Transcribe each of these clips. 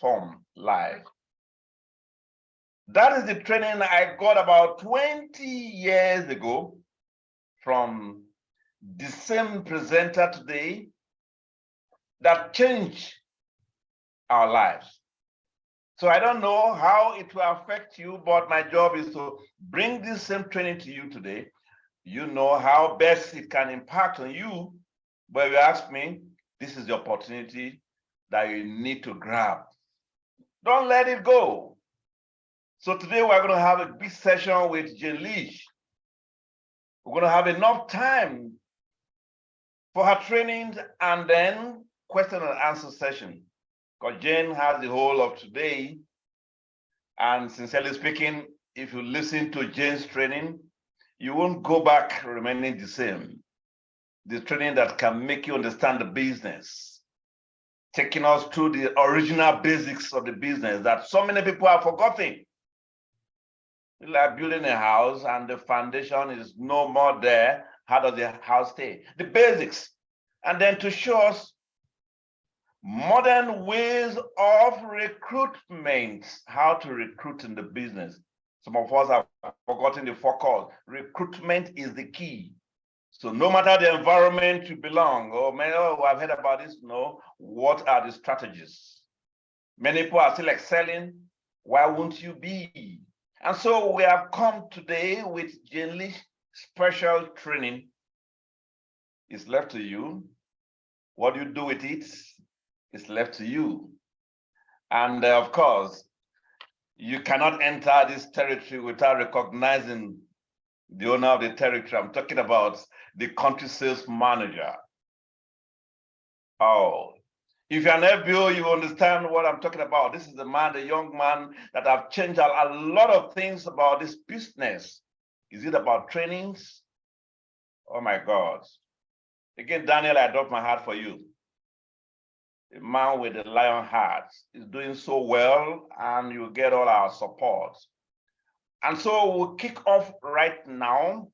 transform life. That is the training I got about 20 years ago from the same presenter today that changed our lives. So I don't know how it will affect you, but my job is to bring this same training to you today. You know how best it can impact on you, but you ask me, this is the opportunity that you need to grab. Don't let it go. So today we're going to have a big session with Jayne Leach. We're going to have enough time for her trainings and then question and answer session. Because Jayne has the whole of today. And sincerely speaking, if you listen to Jayne's training, you won't go back remaining the same. The training that can make you understand the business, taking us through the original basics of the business that so many people have forgotten. It's like building a house and the foundation is no more there. How does the house stay? The basics. And then to show us modern ways of recruitment, how to recruit in the business. Some of us have forgotten the focus. Recruitment is the key. So no matter the environment you belong, I've heard about this. No, what are the strategies? Many people are still excelling. Why won't you be? And so we have come today with Jayne Leach special training. It's left to you. What you do with it is left to you. And of course, you cannot enter this territory without recognizing the owner of the territory. I'm talking about the country sales manager. Oh, if you're an FBO, you understand what I'm talking about. This is the man, the young man that have changed a lot of things about this business. Is it about trainings? Oh my God. Again, Daniel, I drop my heart for you. The man with the lion heart is doing so well, and you get all our support. And so we'll kick off right now,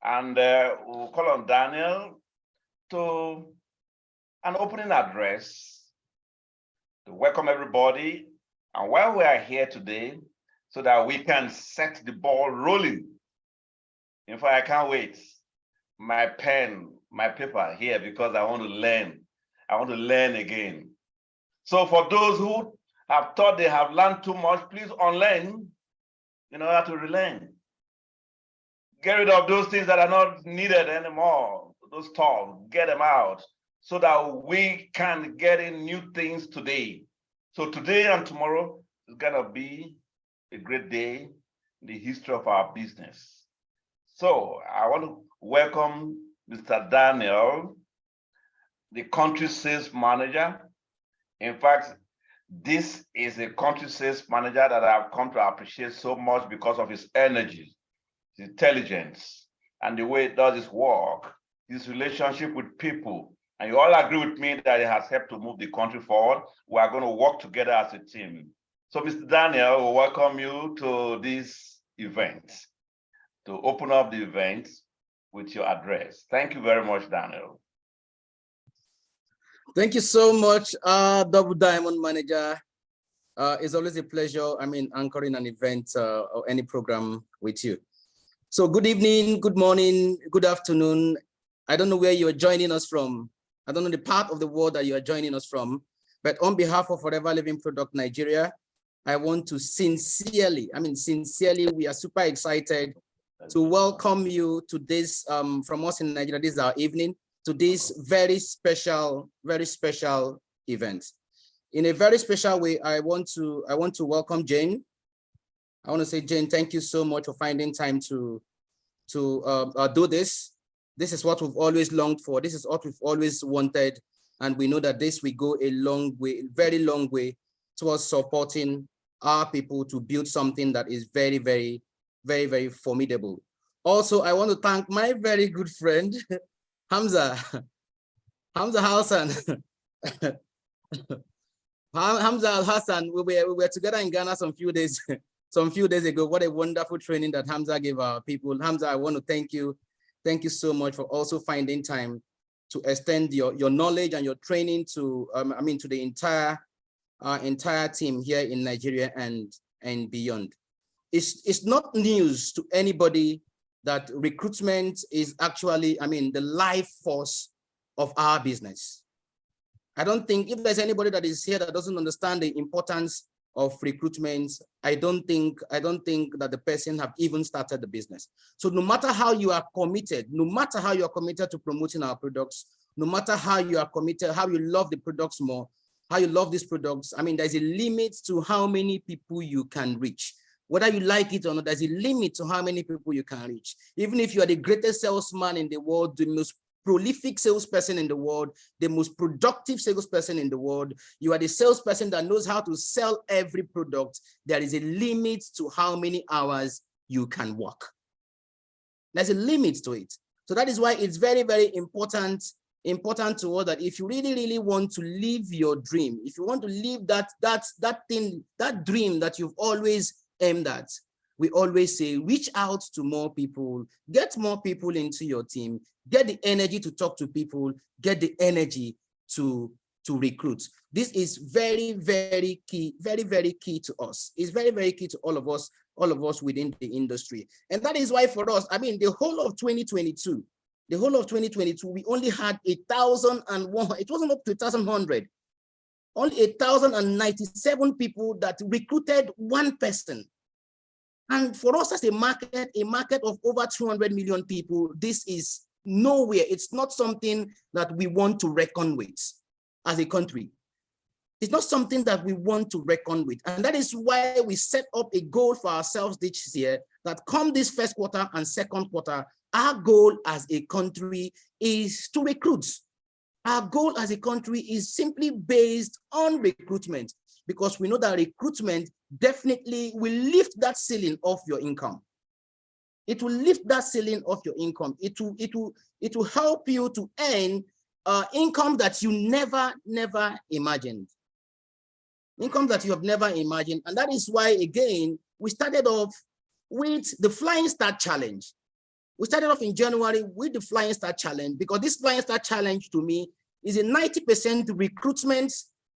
and we'll call on Daniel to an opening address to welcome everybody. And while we are here today, so that we can set the ball rolling. In fact, I can't wait. My pen, my paper here, because I want to learn. I want to learn again. So for those who have thought they have learned too much, please unlearn in order to relearn. Get rid of those things that are not needed anymore. Those thoughts, get them out so that we can get in new things today. So today and tomorrow is gonna be a great day in the history of our business. So I want to welcome Mr. Daniel, the country sales manager. In fact, this is a country sales manager that I've come to appreciate so much because of his energy, his intelligence, and the way it does his work, his relationship with people. And you all agree with me that it has helped to move the country forward. We are going to work together as a team. So Mr. Daniel, we welcome you to this event, to open up the event with your address. Thank you very much, Daniel. Thank you so much, Double Diamond Manager. It's always a pleasure, anchoring an event or any program with you. So good evening, good morning, good afternoon. I don't know where you're joining us from. I don't know the part of the world that you are joining us from, but on behalf of Forever Living Product Nigeria, I want to sincerely, we are super excited to welcome you to this, from us in Nigeria, this is our evening, to this very special event. In a very special way, I want to welcome Jayne. I want to say, Jayne, thank you so much for finding time to do this. This is what we've always longed for. This is what we've always wanted. And we know that this will go a long way, very long way towards supporting our people to build something that is very, very, very, very formidable. Also, I want to thank my very good friend, Hamza Hassan. Hamza Al Hassan, we were together in Ghana some few days ago. What a wonderful training that Hamza gave our people. Hamza, I want to thank you. Thank you so much for also finding time to extend your knowledge and your training to to the entire our entire team here in Nigeria and beyond. It's not news to anybody that recruitment is actually, I mean, the life force of our business. I don't think if there's anybody that is here that doesn't understand the importance of recruitment, I don't think that the person have even started the business. So no matter how you are committed, to promoting our products, no matter how you are committed, how you love the products more, how you love these products, I mean, there's a limit to how many people you can reach. Whether you like it or not, there's a limit to how many people you can reach. Even if you are the greatest salesman in the world, the most prolific salesperson in the world, the most productive salesperson in the world, you are the salesperson that knows how to sell every product, there is a limit to how many hours you can work. There's a limit to it. So that is why it's very, very important to all that if you really want to live your dream, if you want to live that dream that you've always aimed at, we always say, reach out to more people, get more people into your team, get the energy to talk to people, get the energy to recruit. This is very, very key, very key to us. It's very, very key to all of us within the industry. And that is why for us, I mean, the whole of 2022, we only had 1,001, it wasn't up to 1,100, only 1,097 people that recruited one person. And for us as a market of over 200 million people, this is nowhere. It's not something that we want to reckon with as a country. It's not something that we want to reckon with. And that is why we set up a goal for ourselves this year that come this first quarter and second quarter, our goal as a country is to recruit. Our goal as a country is simply based on recruitment, because we know that recruitment definitely will lift that ceiling of your income. It will lift that ceiling of your income. It will help you to earn income that you never imagined. Income that you have never imagined. And that is why, again, we started off with the Flying Start Challenge. We started off in January with the Flying Start Challenge, because this Flying Start Challenge to me is a 90%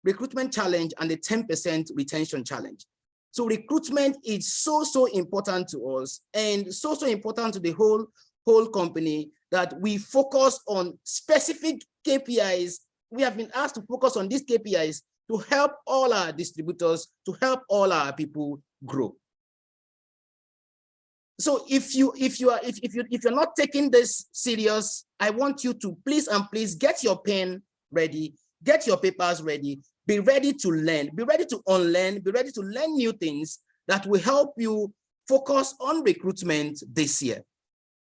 recruitment challenge and a 10% retention challenge. So recruitment is so important to us, and so important to the whole company, that we focus on specific KPIs. We have been asked to focus on these KPIs to help all our distributors, to help all our people grow. So if you're not taking this serious, I want you to please get your pen ready, get your papers ready, be ready to learn, be ready to unlearn, be ready to learn new things that will help you focus on recruitment this year.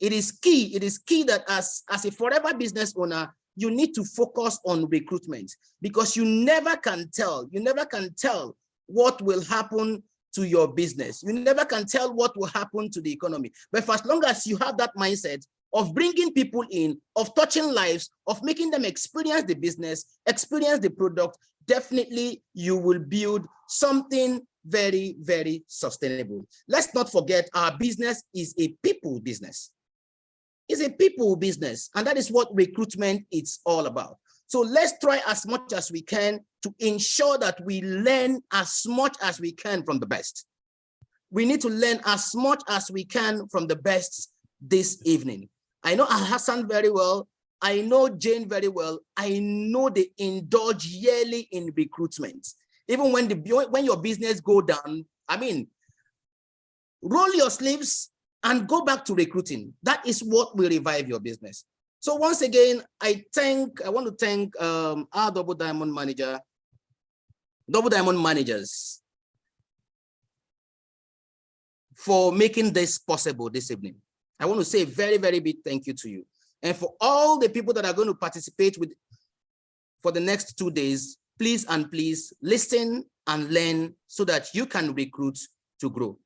It is key that as a forever business owner, you need to focus on recruitment, because you never can tell what will happen to your business. You never can tell what will happen to the economy. But for as long as you have that mindset of bringing people in, of touching lives, of making them experience the business, experience the product, definitely you will build something very, very sustainable. Let's not forget, our business is a people business. It's a people business, and that is what recruitment is all about. So let's try as much as we can to ensure that we learn as much as we can from the best. We need to learn as much as we can from the best this evening. I know Hassan very well. I know Jayne very well. I know they indulge yearly in recruitment. Even when your business go down, I mean, roll your sleeves and go back to recruiting. That is what will revive your business. So once again, I want to thank our Double Diamond managers for making this possible this evening. I want to say a very, very big thank you to you. And for all the people that are going to participate for the next 2 days, please listen and learn so that you can recruit to grow.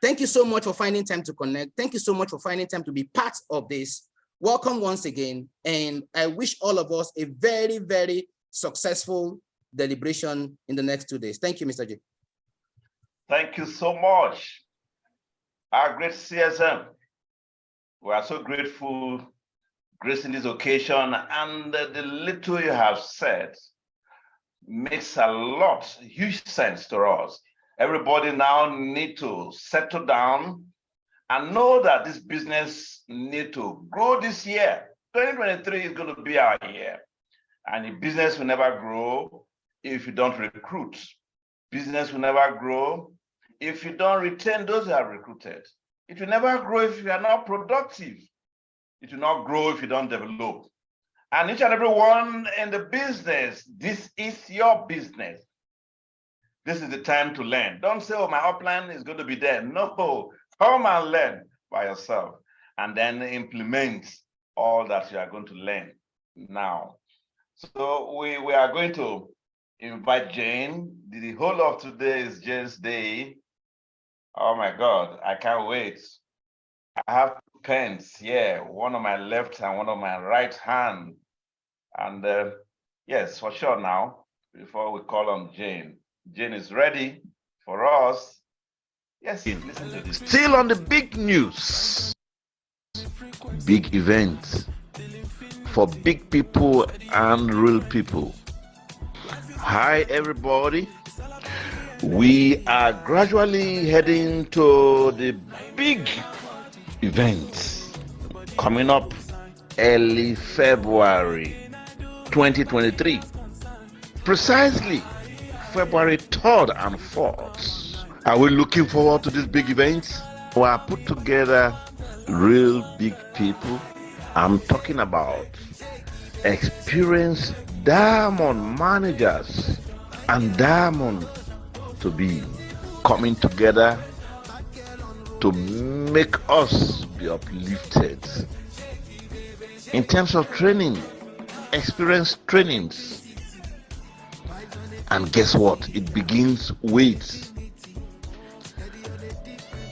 Thank you so much for finding time to connect. Thank you so much for finding time to be part of this. Welcome once again. And I wish all of us a very, very successful deliberation in the next 2 days. Thank you, Mr. J. Thank you so much. Our great CSM. We are so grateful, gracing this occasion, and the little you have said makes a lot, huge sense to us. Everybody now need to settle down and know that this business need to grow this year. 2023 is going to be our year. And the business will never grow if you don't recruit. Business will never grow if you don't retain those you have recruited. It will never grow if you are not productive. It will not grow if you don't develop. And each and every one in the business, this is your business. This is the time to learn. Don't say, oh, my upline is going to be there. No, come and learn by yourself and then implement all that you are going to learn now. So we are going to invite Jayne. The whole of today is Jayne's day. Oh my God, I can't wait. I have two pens here, one on my left and one on my right hand. And yes, for sure now, before we call on Jayne. Jayne is ready for us. Yes, listen to this. Still on the big news, big events for big people and real people. Hi, everybody. We are gradually heading to the big event coming up early February 2023. Precisely February 3rd and 4th. Are we looking forward to this big event? We are put together real big people. I'm talking about experienced diamond managers and diamond to be coming together to make us be uplifted. In terms of training, experience trainings. And guess what? It begins with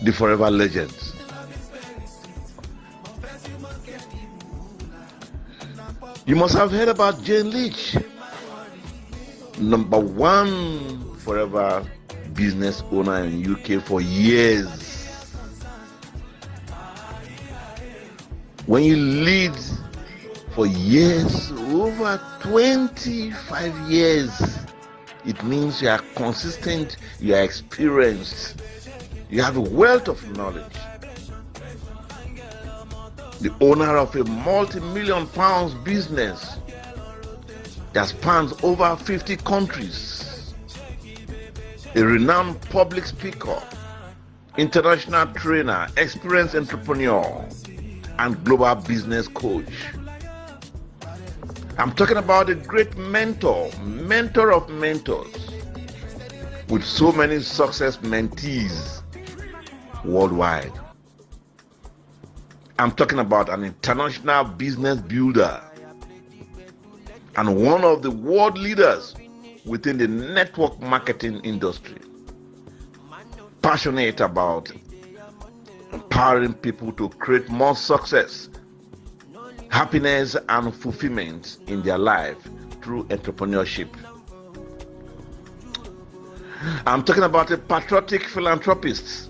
the forever legends. You must have heard about Jayne Leach, #1 forever business owner in UK for years. When you lead for years, over 25 years, it means you are consistent, you are experienced, you have a wealth of knowledge. The owner of a multi-million pounds business that spans over 50 countries, a renowned public speaker, international trainer, experienced entrepreneur, and global business coach. I'm talking about a great mentor of mentors, with so many success mentees worldwide. I'm talking about an international business builder and one of the world leaders within the network marketing industry, passionate about empowering people to create more success, happiness, and fulfillment in their life through entrepreneurship. I'm talking about a patriotic philanthropist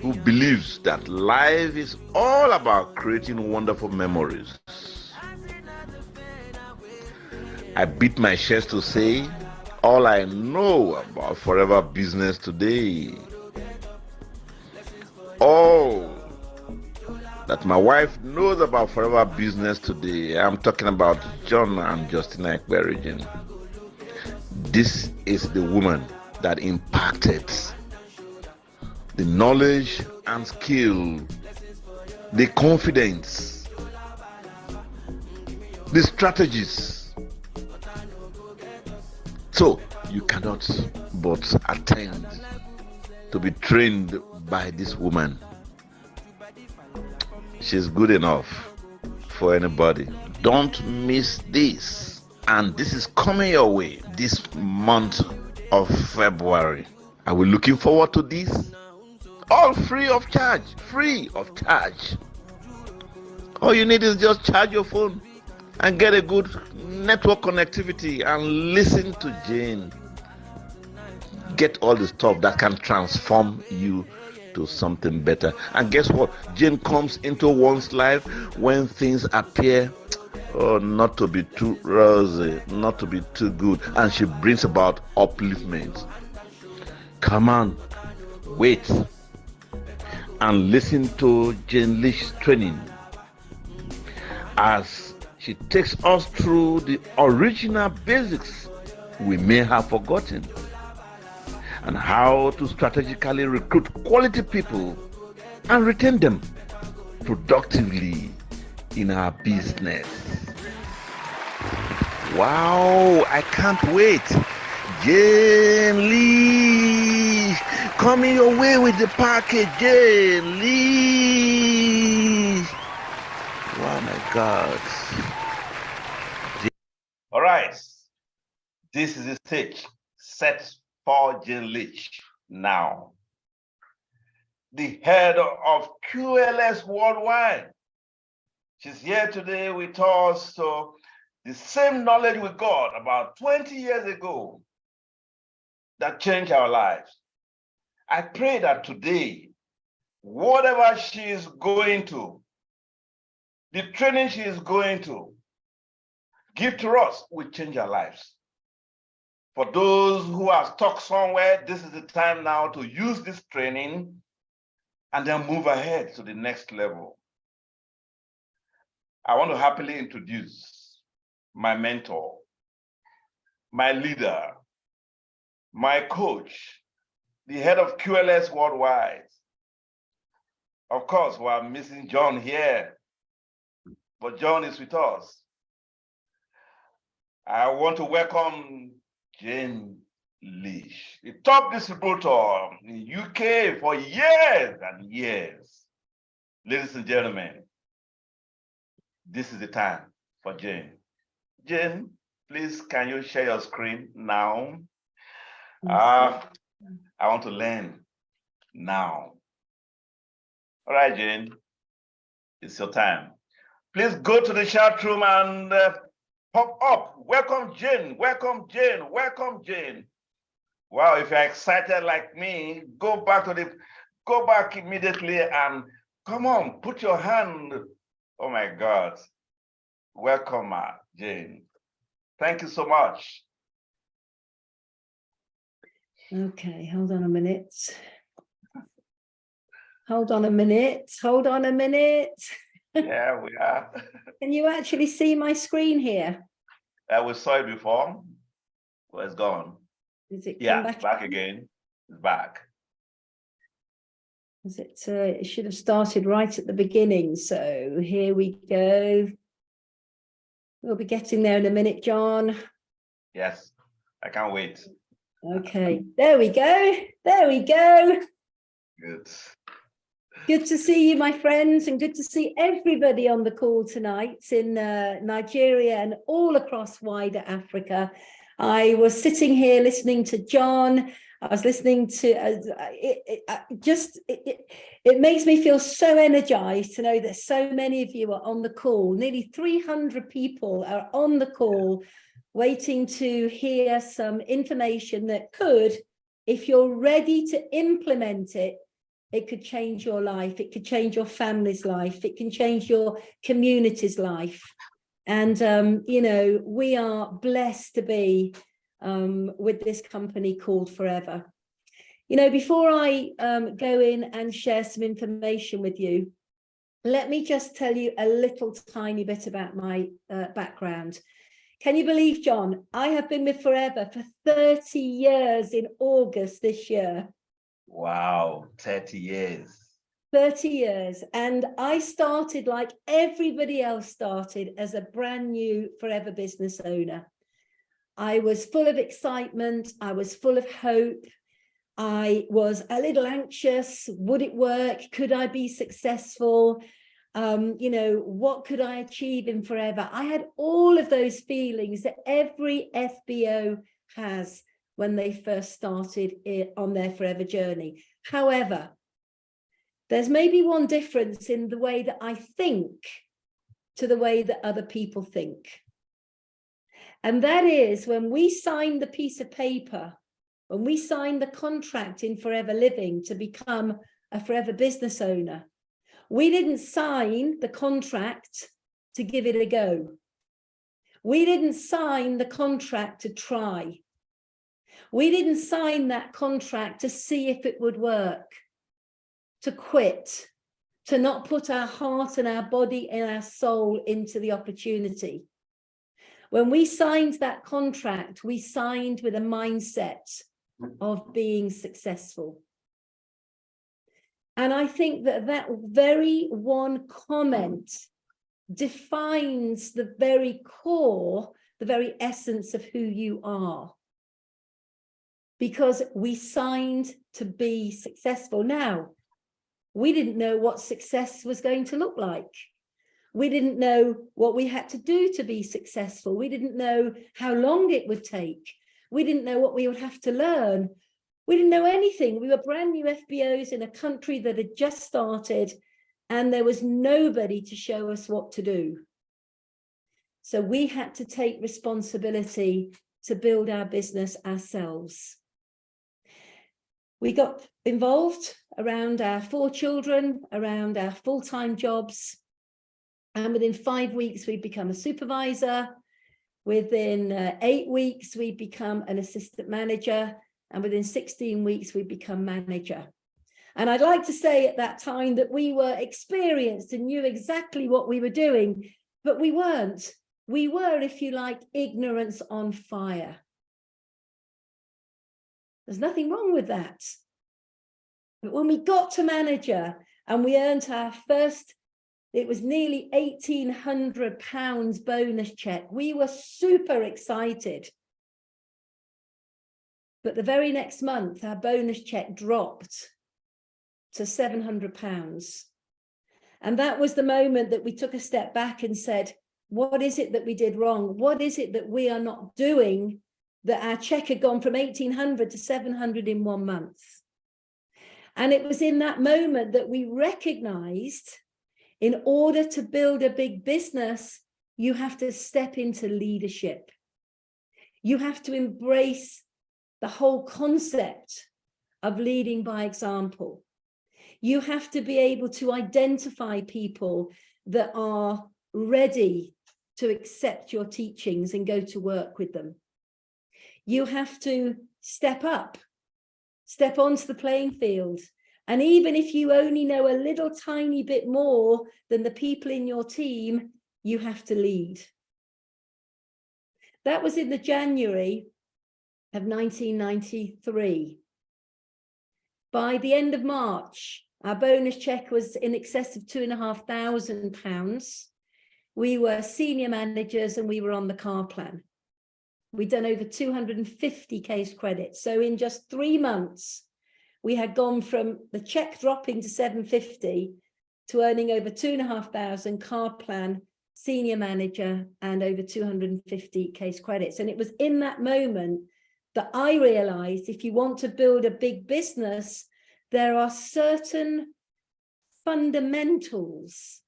who believes that life is all about creating wonderful memories. I beat my chest to say all I know about forever business today, all that my wife knows about forever business today. I'm talking about John and Justina Ekberigin. This is the woman that impacted the knowledge and skill, the confidence, the strategies. So you cannot but attend to be trained by this woman. She's good enough for anybody. Don't miss this. And this is coming your way this month of February. Are we looking forward to this? All free of charge. Free of charge. All you need is just charge your phone and get a good network connectivity and listen to Jayne. Get all the stuff that can transform you to something better. And guess what? Jayne comes into one's life when things appear Oh, not to be too rosy, not to be too good. And she brings about upliftment. Come on, wait and listen to Jayne Leach's training as she takes us through the original basics we may have forgotten and how to strategically recruit quality people and retain them productively in our business. Wow, I can't wait. Jayne Leach, coming your way with the package, Jayne Leach. Wow, my God. All right, this is the stage set for Jayne Leach now. The head of QLS Worldwide. She's here today with us. So the same knowledge we got about 20 years ago that changed our lives. I pray that today, whatever she is going to, the training she is going to give to us will change our lives. For those who are stuck somewhere, this is the time now to use this training and then move ahead to the next level. I want to happily introduce my mentor, my leader, my coach, the head of QLS Worldwide. Of course, we are missing John here, but John is with us. I want to welcome Jayne Leach, the top distributor in the UK for years and years. Ladies and gentlemen, this is the time for Jayne. Jayne, please, can you share your screen now? I want to learn now. All right, Jayne, it's your time. Please go to the chat room and pop up. Welcome, Jayne. Welcome, Jayne. Welcome, Jayne. Wow, if you're excited like me, go back immediately and come on, put your hand. Oh my God. Welcome, Jayne. Thank you so much. Okay, hold on a minute. Hold on a minute. Hold on a minute. Yeah, we are. Can you actually see my screen here? We saw it before. Well, it's gone. Is it Yeah, back? back again. It's back. Is it? It should have started right at the beginning. So here we go. We'll be getting there in a minute, John. Yes, I can't wait. Okay, there we go. There we go. Good. Good to see you, my friends, and good to see everybody on the call tonight in Nigeria and all across wider Africa. I was sitting here listening to John. I was listening to it makes me feel so energized to know that so many of you are on the call. Nearly 300 people are on the call waiting to hear some information that could, if you're ready to implement it, it could change your life. It could change your family's life. It can change your community's life. And, you know, we are blessed to be with this company called Forever. You know, before I go in and share some information with you, let me just tell you a little tiny bit about my background. Can you believe, John, I have been with Forever for 30 years in August this year. Wow, 30 years. 30 years. And I started like everybody else started as a brand new Forever business owner. I was full of excitement. I was full of hope. I was a little anxious. Would it work? Could I be successful? You know, what could I achieve in Forever? I had all of those feelings that every FBO has when they first started on their Forever journey. However, there's maybe one difference in the way that I think to the way that other people think. And that is when we signed the piece of paper, when we signed the contract in Forever Living to become a Forever business owner, we didn't sign the contract to give it a go. We didn't sign the contract to try. We didn't sign that contract to see if it would work, to quit, to not put our heart and our body and our soul into the opportunity. When we signed that contract, we signed with a mindset of being successful. And I think that that very one comment defines the very core, the very essence of who you are. Because we signed to be successful. Now, we didn't know what success was going to look like. We didn't know what we had to do to be successful. We didn't know how long it would take. We didn't know what we would have to learn. We didn't know anything. We were brand new FBOs in a country that had just started, and there was nobody to show us what to do. So we had to take responsibility to build our business ourselves. We got involved around our 4 children, around our full-time jobs. And within 5 weeks, we'd become a supervisor. Within 8 weeks, we'd become an assistant manager. And within 16 weeks, we'd become manager. And I'd like to say at that time that we were experienced and knew exactly what we were doing, but we weren't. We were, if you like, ignorance on fire. There's nothing wrong with that. But when we got to manager and we earned our first, it was nearly £1,800 bonus check, we were super excited. But the very next month, our bonus check dropped to £700. And that was the moment that we took a step back and said, what is it that we did wrong? What is it that we are not doing, that our check had gone from 1,800 to 700 in 1 month? And it was in that moment that we recognized, in order to build a big business, you have to step into leadership. You have to embrace the whole concept of leading by example. You have to be able to identify people that are ready to accept your teachings and go to work with them. You have to step up, step onto the playing field. And even if you only know a little tiny bit more than the people in your team, you have to lead. That was in the January of 1993. By the end of March, our bonus check was in excess of £2,500. We were senior managers and we were on the car plan. We'd done over 250 case credits. So in just 3 months, we had gone from the check dropping to 750 to earning over 2,500, car plan, senior manager, and over 250 case credits. And it was in that moment that I realized, if you want to build a big business, there are certain fundamentals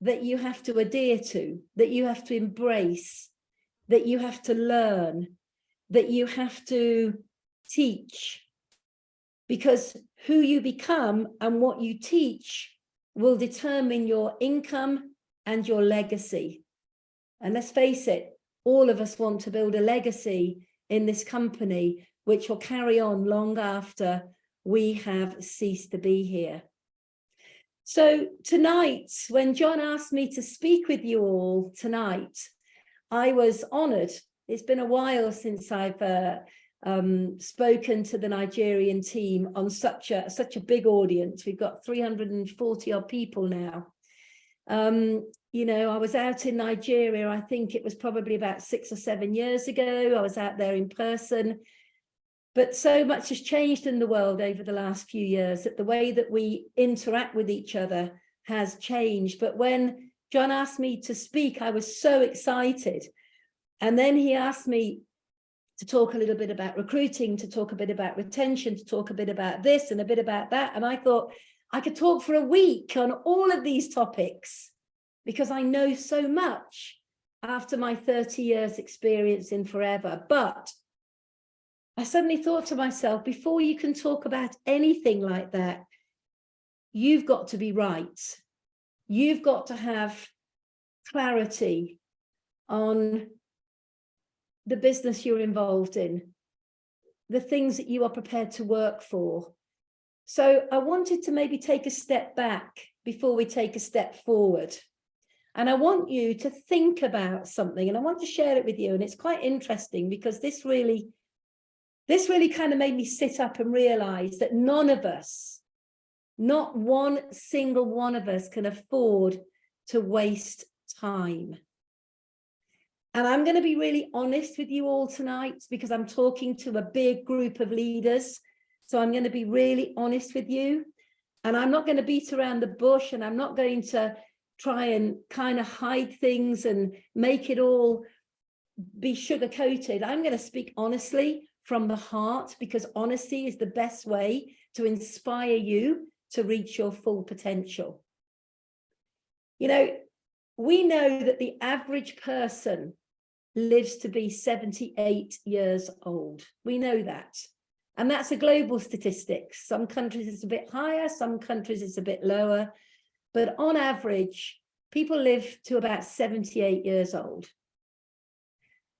that you have to adhere to, that you have to embrace, that you have to learn, that you have to teach. Because who you become and what you teach will determine your income and your legacy. And let's face it, all of us want to build a legacy in this company, which will carry on long after we have ceased to be here. So tonight, when John asked me to speak with you all tonight, I was honored. It's been a while since I've spoken to the Nigerian team on such a big audience. We've got 340 odd people now. You know, I was out in Nigeria, I think it was probably about 6 or 7 years ago. I was out there in person. But so much has changed in the world over the last few years, that the way that we interact with each other has changed. But when John asked me to speak, I was so excited. And then he asked me to talk a little bit about recruiting, to talk a bit about retention, to talk a bit about this and a bit about that. And I thought I could talk for a week on all of these topics, because I know so much after my 30 years experience in Forever. But I suddenly thought to myself, before you can talk about anything like that, you've got to be right. You've got to have clarity on the business you're involved in, the things that you are prepared to work for. So I wanted to maybe take a step back before we take a step forward. And I want you to think about something, and I want to share it with you. And it's quite interesting because this really kind of made me sit up and realize that none of us, not one single one of us, can afford to waste time. And I'm going to be really honest with you all tonight because I'm talking to a big group of leaders. So I'm going to be really honest with you. And I'm not going to beat around the bush, and I'm not going to try and kind of hide things and make it all be sugar-coated. I'm going to speak honestly from the heart, because honesty is the best way to inspire you to reach your full potential. You know, we know that the average person lives to be 78 years old. We know that. And that's a global statistic. Some countries it's a bit higher, some countries it's a bit lower. But on average, people live to about 78 years old.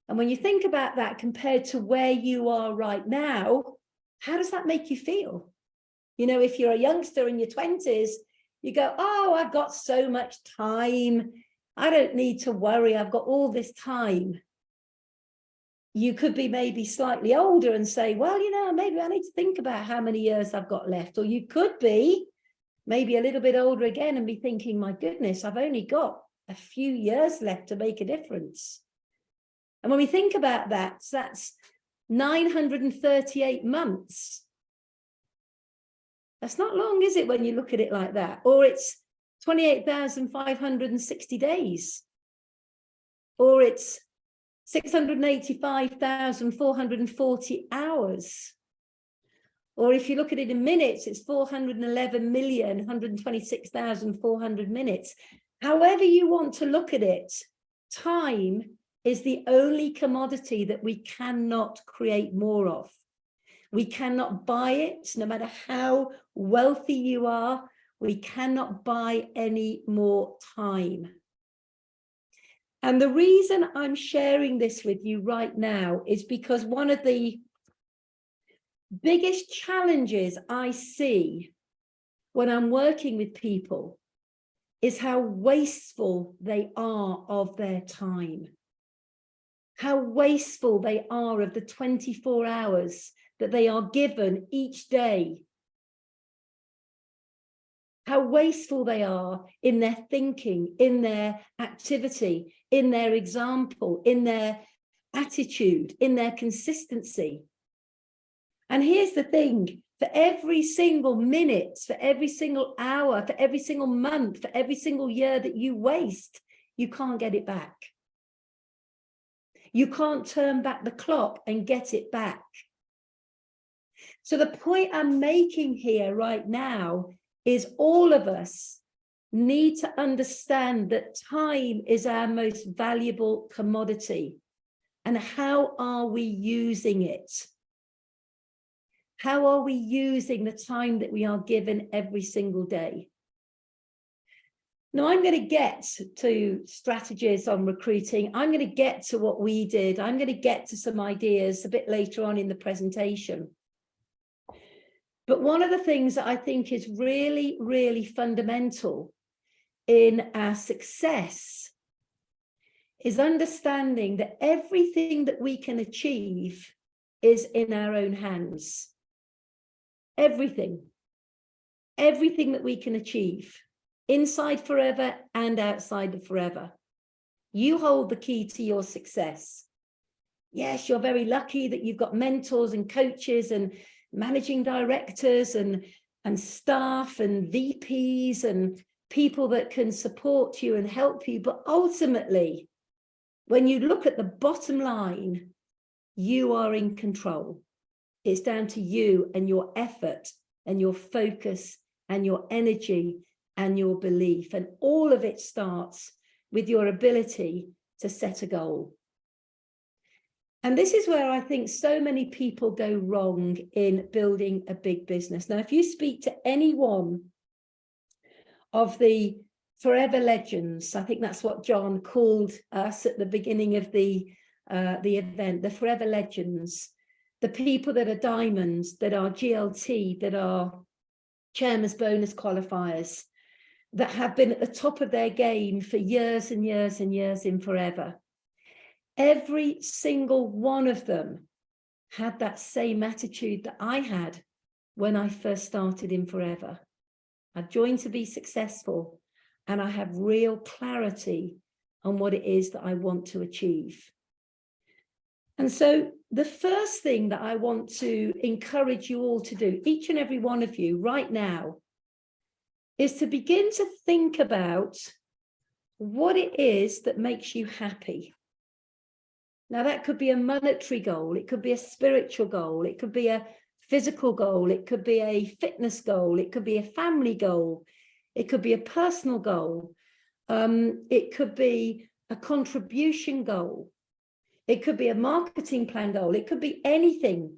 And when you think about that compared to where you are right now, how does that make you feel? You know, if you're a youngster in your 20s, you go, oh, I've got so much time. I don't need to worry. I've got all this time. You could be maybe slightly older and say, well, you know, maybe I need to think about how many years I've got left. Or you could be maybe a little bit older again and be thinking, my goodness, I've only got a few years left to make a difference. And when we think about that, that's 938 months. That's not long, is it, when you look at it like that? Or it's 28,560 days. Or it's 685,440 hours. Or if you look at it in minutes, it's 411,126,400 minutes. However you want to look at it, time is the only commodity that we cannot create more of. We cannot buy it, no matter how wealthy you are, we cannot buy any more time. And the reason I'm sharing this with you right now is because one of the biggest challenges I see when I'm working with people is how wasteful they are of their time. How wasteful they are of the 24 hours that they are given each day. How wasteful they are in their thinking, in their activity, in their example, in their attitude, in their consistency. And here's the thing, for every single minute, for every single hour, for every single month, for every single year that you waste, you can't get it back. You can't turn back the clock and get it back. So the point I'm making here right now is all of us need to understand that time is our most valuable commodity. And how are we using it? How are we using the time that we are given every single day? Now, I'm going to get to strategies on recruiting. I'm going to get to what we did. I'm going to get to some ideas a bit later on in the presentation. But one of the things that I think is really, really fundamental in our success is understanding that everything that we can achieve is in our own hands. Everything that we can achieve, inside forever and outside of forever. You hold the key to your success. Yes, you're very lucky that you've got mentors and coaches and managing directors and staff and VPs and people that can support you and help you. But ultimately, when you look at the bottom line, you are in control. It's down to you and your effort and your focus and your energy and your belief. And all of it starts with your ability to set a goal. And this is where I think so many people go wrong in building a big business. Now, if you speak to any one of the forever legends. I think that's what John called us at the beginning of the event, the forever legends, the people that are diamonds, that are GLT, that are chairman's bonus qualifiers, that have been at the top of their game for years and years and years in Forever. Every single one of them had that same attitude that I had when I first started in Forever. I've joined to be successful, and I have real clarity on what it is that I want to achieve. And so the first thing that I want to encourage you all to do, each and every one of you right now, is to begin to think about what it is that makes you happy. Now, that could be a monetary goal, it could be a spiritual goal, it could be a physical goal, it could be a fitness goal, it could be a family goal, it could be a personal goal, it could be a contribution goal, it could be a marketing plan goal, it could be anything.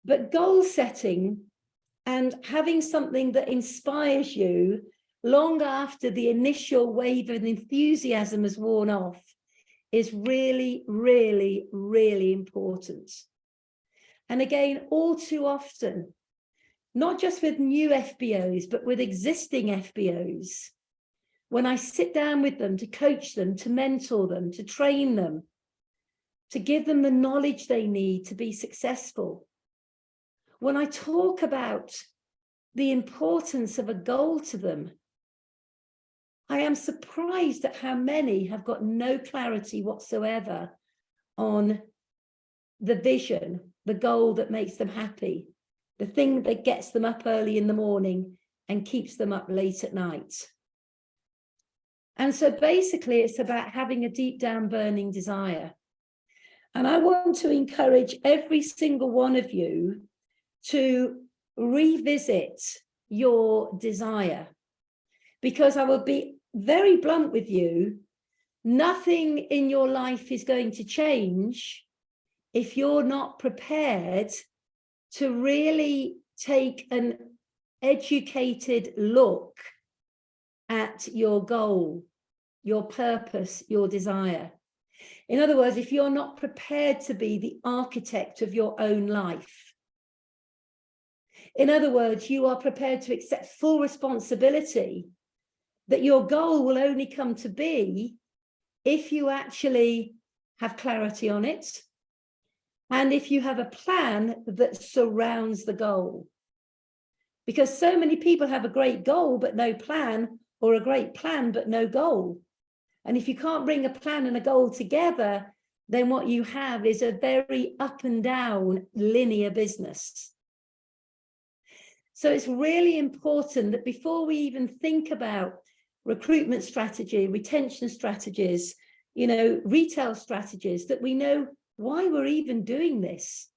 But goal setting and having something that inspires you long after the initial wave of enthusiasm has worn off is really, really, really important. And again, all too often, not just with new FBOs, but with existing FBOs, when I sit down with them to coach them, to mentor them, to train them, to give them the knowledge they need to be successful, when I talk about the importance of a goal to them, I am surprised at how many have got no clarity whatsoever on the vision, the goal that makes them happy, the thing that gets them up early in the morning and keeps them up late at night. And so basically it's about having a deep down burning desire. And I want to encourage every single one of you to revisit your desire, because I will be very blunt with you, nothing in your life is going to change if you're not prepared to really take an educated look at your goal, your purpose, your desire. In other words, if you're not prepared to be the architect of your own life. In other words, you are prepared to accept full responsibility that your goal will only come to be if you actually have clarity on it, and if you have a plan that surrounds the goal. Because so many people have a great goal but no plan, or a great plan but no goal. And if you can't bring a plan and a goal together, then what you have is a very up and down linear business. So it's really important that before we even think about recruitment strategy, retention strategies, retail strategies, that we know why we're even doing this.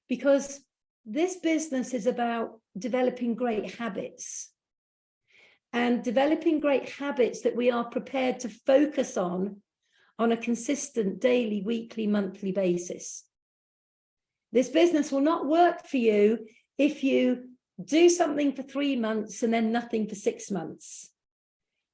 Because this business is about developing great habits, and developing great habits that we are prepared to focus on a consistent daily, weekly, monthly basis. This business will not work for you if you do something for 3 months and then nothing for 6 months.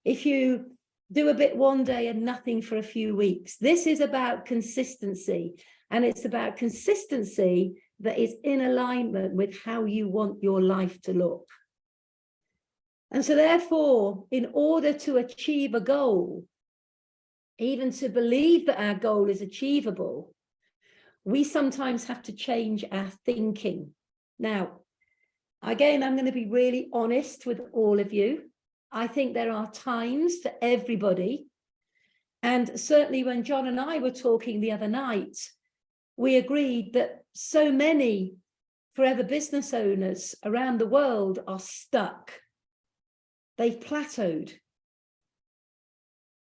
If you do a bit one day and nothing for a few weeks. This is about consistency, and it's about consistency that is in alignment with how you want your life to look. And so therefore, in order to achieve a goal, even to believe that our goal is achievable, we sometimes have to change our thinking. Now, again, I'm going to be really honest with all of you. I think there are times for everybody. And certainly when John and I were talking the other night, we agreed that so many forever business owners around the world are stuck. They've plateaued.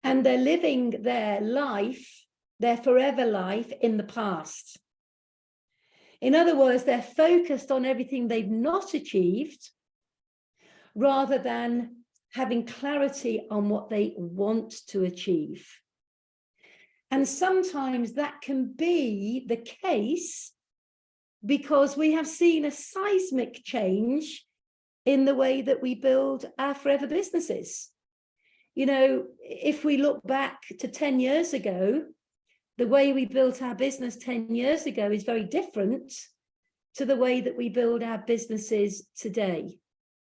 And they're living their life, their forever life, in the past. In other words, they're focused on everything they've not achieved rather than having clarity on what they want to achieve. And sometimes that can be the case because we have seen a seismic change in the way that we build our forever businesses. You know, if we look back to 10 years ago, the way we built our business 10 years ago is very different to the way that we build our businesses today.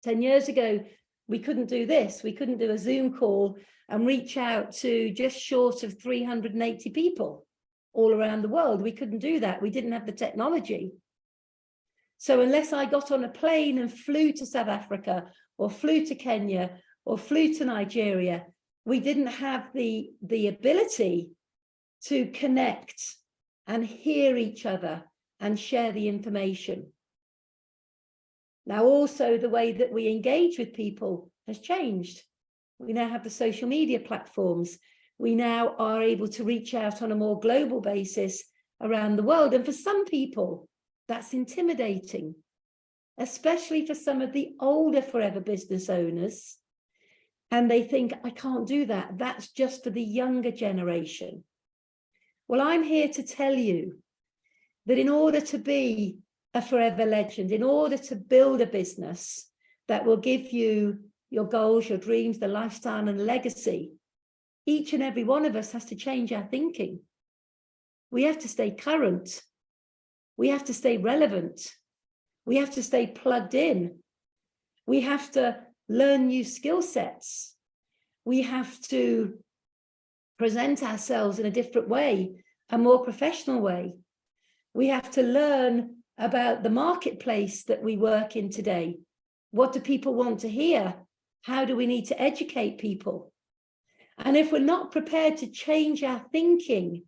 10 years ago, we couldn't do this. We couldn't do a Zoom call and reach out to just short of 380 people all around the world. We couldn't do that. We didn't have the technology. So unless I got on a plane and flew to South Africa or flew to Kenya or flew to Nigeria, we didn't have the ability to connect and hear each other and share the information. Now, also the way that we engage with people has changed. We now have the social media platforms. We now are able to reach out on a more global basis around the world. And for some people, that's intimidating, especially for some of the older forever business owners. And they think, I can't do that. That's just for the younger generation. Well, I'm here to tell you that in order to be a forever legend, in order to build a business that will give you your goals, your dreams, the lifestyle and legacy, each and every one of us has to change our thinking. We have to stay current. We have to stay relevant. We have to stay plugged in. We have to learn new skill sets. We have to present ourselves in a different way, a more professional way. We have to learn about the marketplace that we work in today. What do people want to hear? How do we need to educate people? And if we're not prepared to change our thinking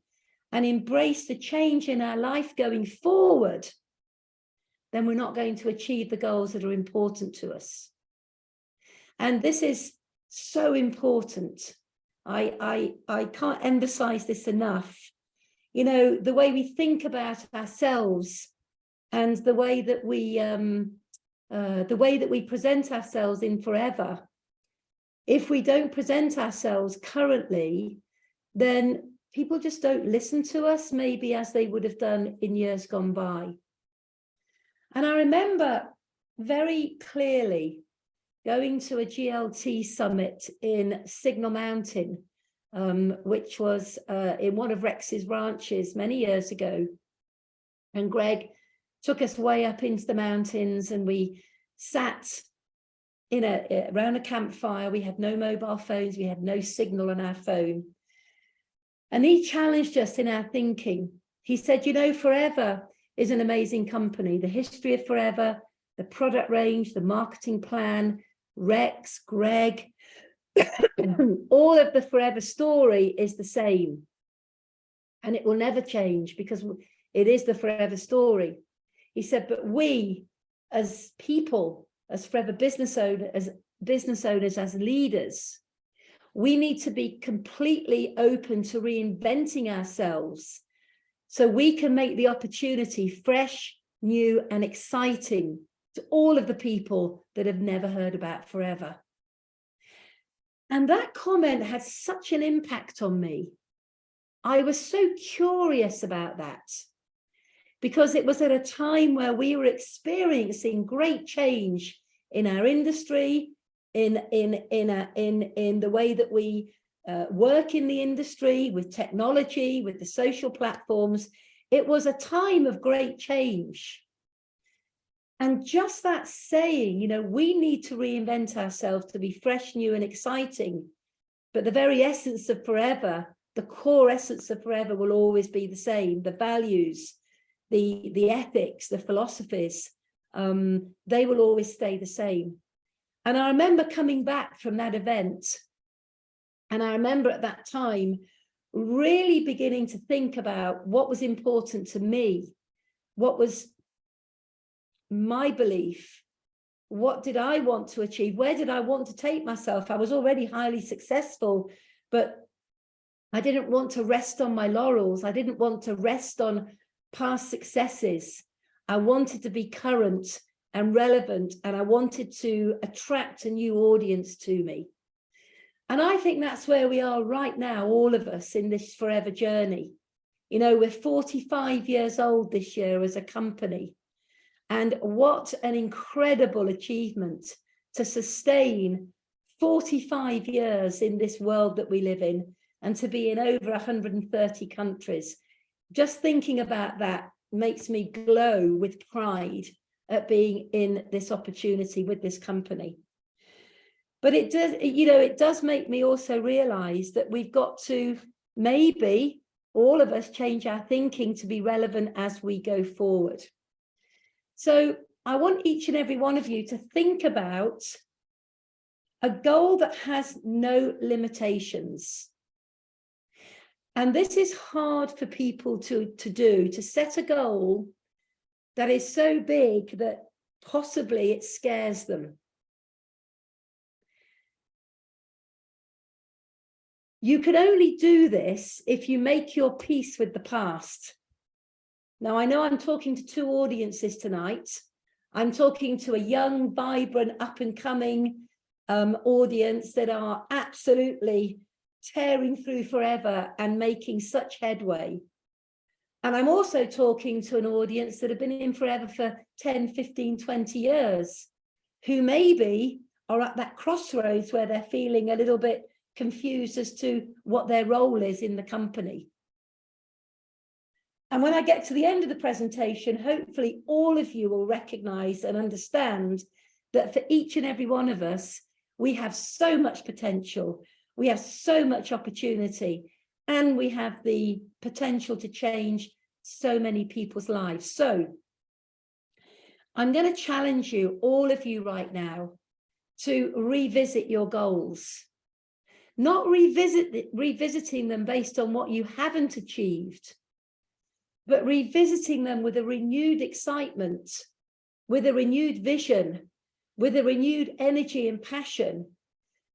and embrace the change in our life going forward, then we're not going to achieve the goals that are important to us. And this is so important. I can't emphasize this enough. You know, the way we think about ourselves and the way that we present ourselves in forever. If we don't present ourselves currently, then people just don't listen to us, maybe as they would have done in years gone by. And I remember very clearly going to a GLT summit in Signal Mountain, which was in one of Rex's ranches many years ago. And Greg took us way up into the mountains, and we sat in around a campfire. We had no mobile phones. We had no signal on our phone. And he challenged us in our thinking. He said, you know, Forever is an amazing company. The history of Forever, the product range, the marketing plan, Rex, Greg, all of the Forever story is the same. And it will never change because it is the Forever story. He said, but we as people, as forever business owners, as leaders, we need to be completely open to reinventing ourselves so we can make the opportunity fresh, new, and exciting to all of the people that have never heard about Forever. And that comment had such an impact on me. I was so curious about that, because it was at a time where we were experiencing great change in our industry, in the way that we work in the industry, with technology, with the social platforms. It was a time of great change. And just that saying, you know, we need to reinvent ourselves to be fresh, new, and exciting. But the very essence of Forever, the core essence of Forever will always be the same. The values, the ethics, the philosophies, they will always stay the same. And I remember coming back from that event, and I remember at that time really beginning to think about what was important to me, what was my belief, what did I want to achieve, where did I want to take myself. I was already highly successful, but I didn't want to rest on my laurels. I didn't want to rest on past successes. I wanted to be current and relevant, and I wanted to attract a new audience to me. And I think that's where we are right now, all of us in this Forever journey. You know, we're 45 years old this year as a company, And what an incredible achievement to sustain 45 years in this world that we live in, and to be in over 130 countries. Just thinking about that makes me glow with pride at being in this opportunity with this company. But it does, it does make me also realize that we've got to, maybe all of us, change our thinking to be relevant as we go forward. So I want each and every one of you to think about a goal that has no limitations. And this is hard for people to do, to set a goal that is so big that possibly it scares them. You can only do this if you make your peace with the past. Now, I know I'm talking to two audiences tonight. I'm talking to a young, vibrant, up-and-coming audience that are absolutely tearing through forever and making such headway. And I'm also talking to an audience that have been in forever for 10, 15, 20 years, who maybe are at that crossroads where they're feeling a little bit confused as to what their role is in the company. And when I get to the end of the presentation, hopefully all of you will recognize and understand that for each and every one of us, we have so much potential, we have so much opportunity, and we have the potential to change so many people's lives. So I'm going to challenge you, all of you right now, to revisit your goals. Not revisiting them based on what you haven't achieved, but revisiting them with a renewed excitement, with a renewed vision, with a renewed energy and passion,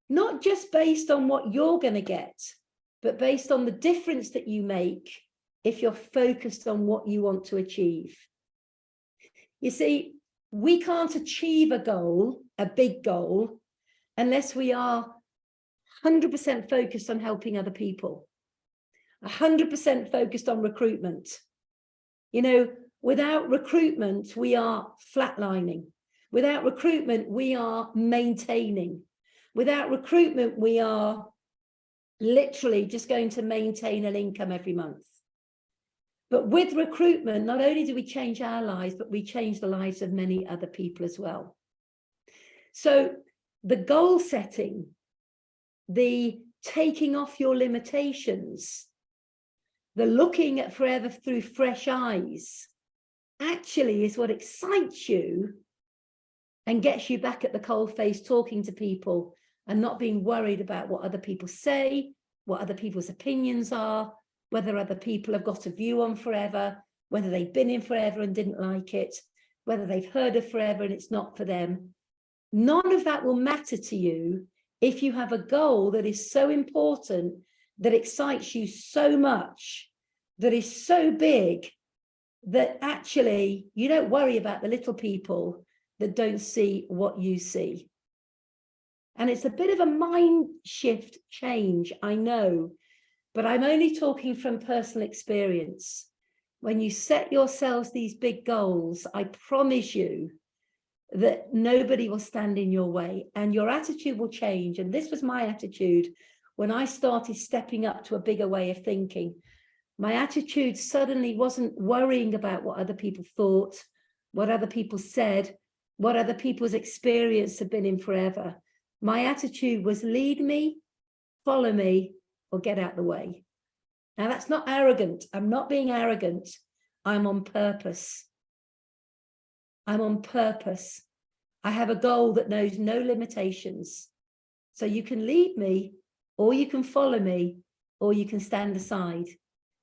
not just based on what you're going to get, but based on the difference that you make if you're focused on what you want to achieve. You see, we can't achieve a goal, a big goal, unless we are 100% focused on helping other people, 100% focused on recruitment. Without recruitment, we are flatlining. Without recruitment, we are maintaining. Without recruitment, we are literally just going to maintain an income every month. But with recruitment, not only do we change our lives, but we change the lives of many other people as well. So the goal setting, the taking off your limitations, the looking at forever through fresh eyes, actually is what excites you and gets you back at the coalface, talking to people and not being worried about what other people say, what other people's opinions are, whether other people have got a view on forever, whether they've been in forever and didn't like it, whether they've heard of forever and it's not for them. None of that will matter to you if you have a goal that is so important, that excites you so much, that is so big, that actually you don't worry about the little people that don't see what you see. And it's a bit of a mind shift change, I know, but I'm only talking from personal experience. When you set yourselves these big goals, I promise you that nobody will stand in your way and your attitude will change. And this was my attitude when I started stepping up to a bigger way of thinking. My attitude suddenly wasn't worrying about what other people thought, what other people said, what other people's experience had been in forever. My attitude was lead me, follow me, or get out the way. Now that's not arrogant. I'm not being arrogant. I'm on purpose. I'm on purpose. I have a goal that knows no limitations. So you can lead me, or you can follow me, or you can stand aside.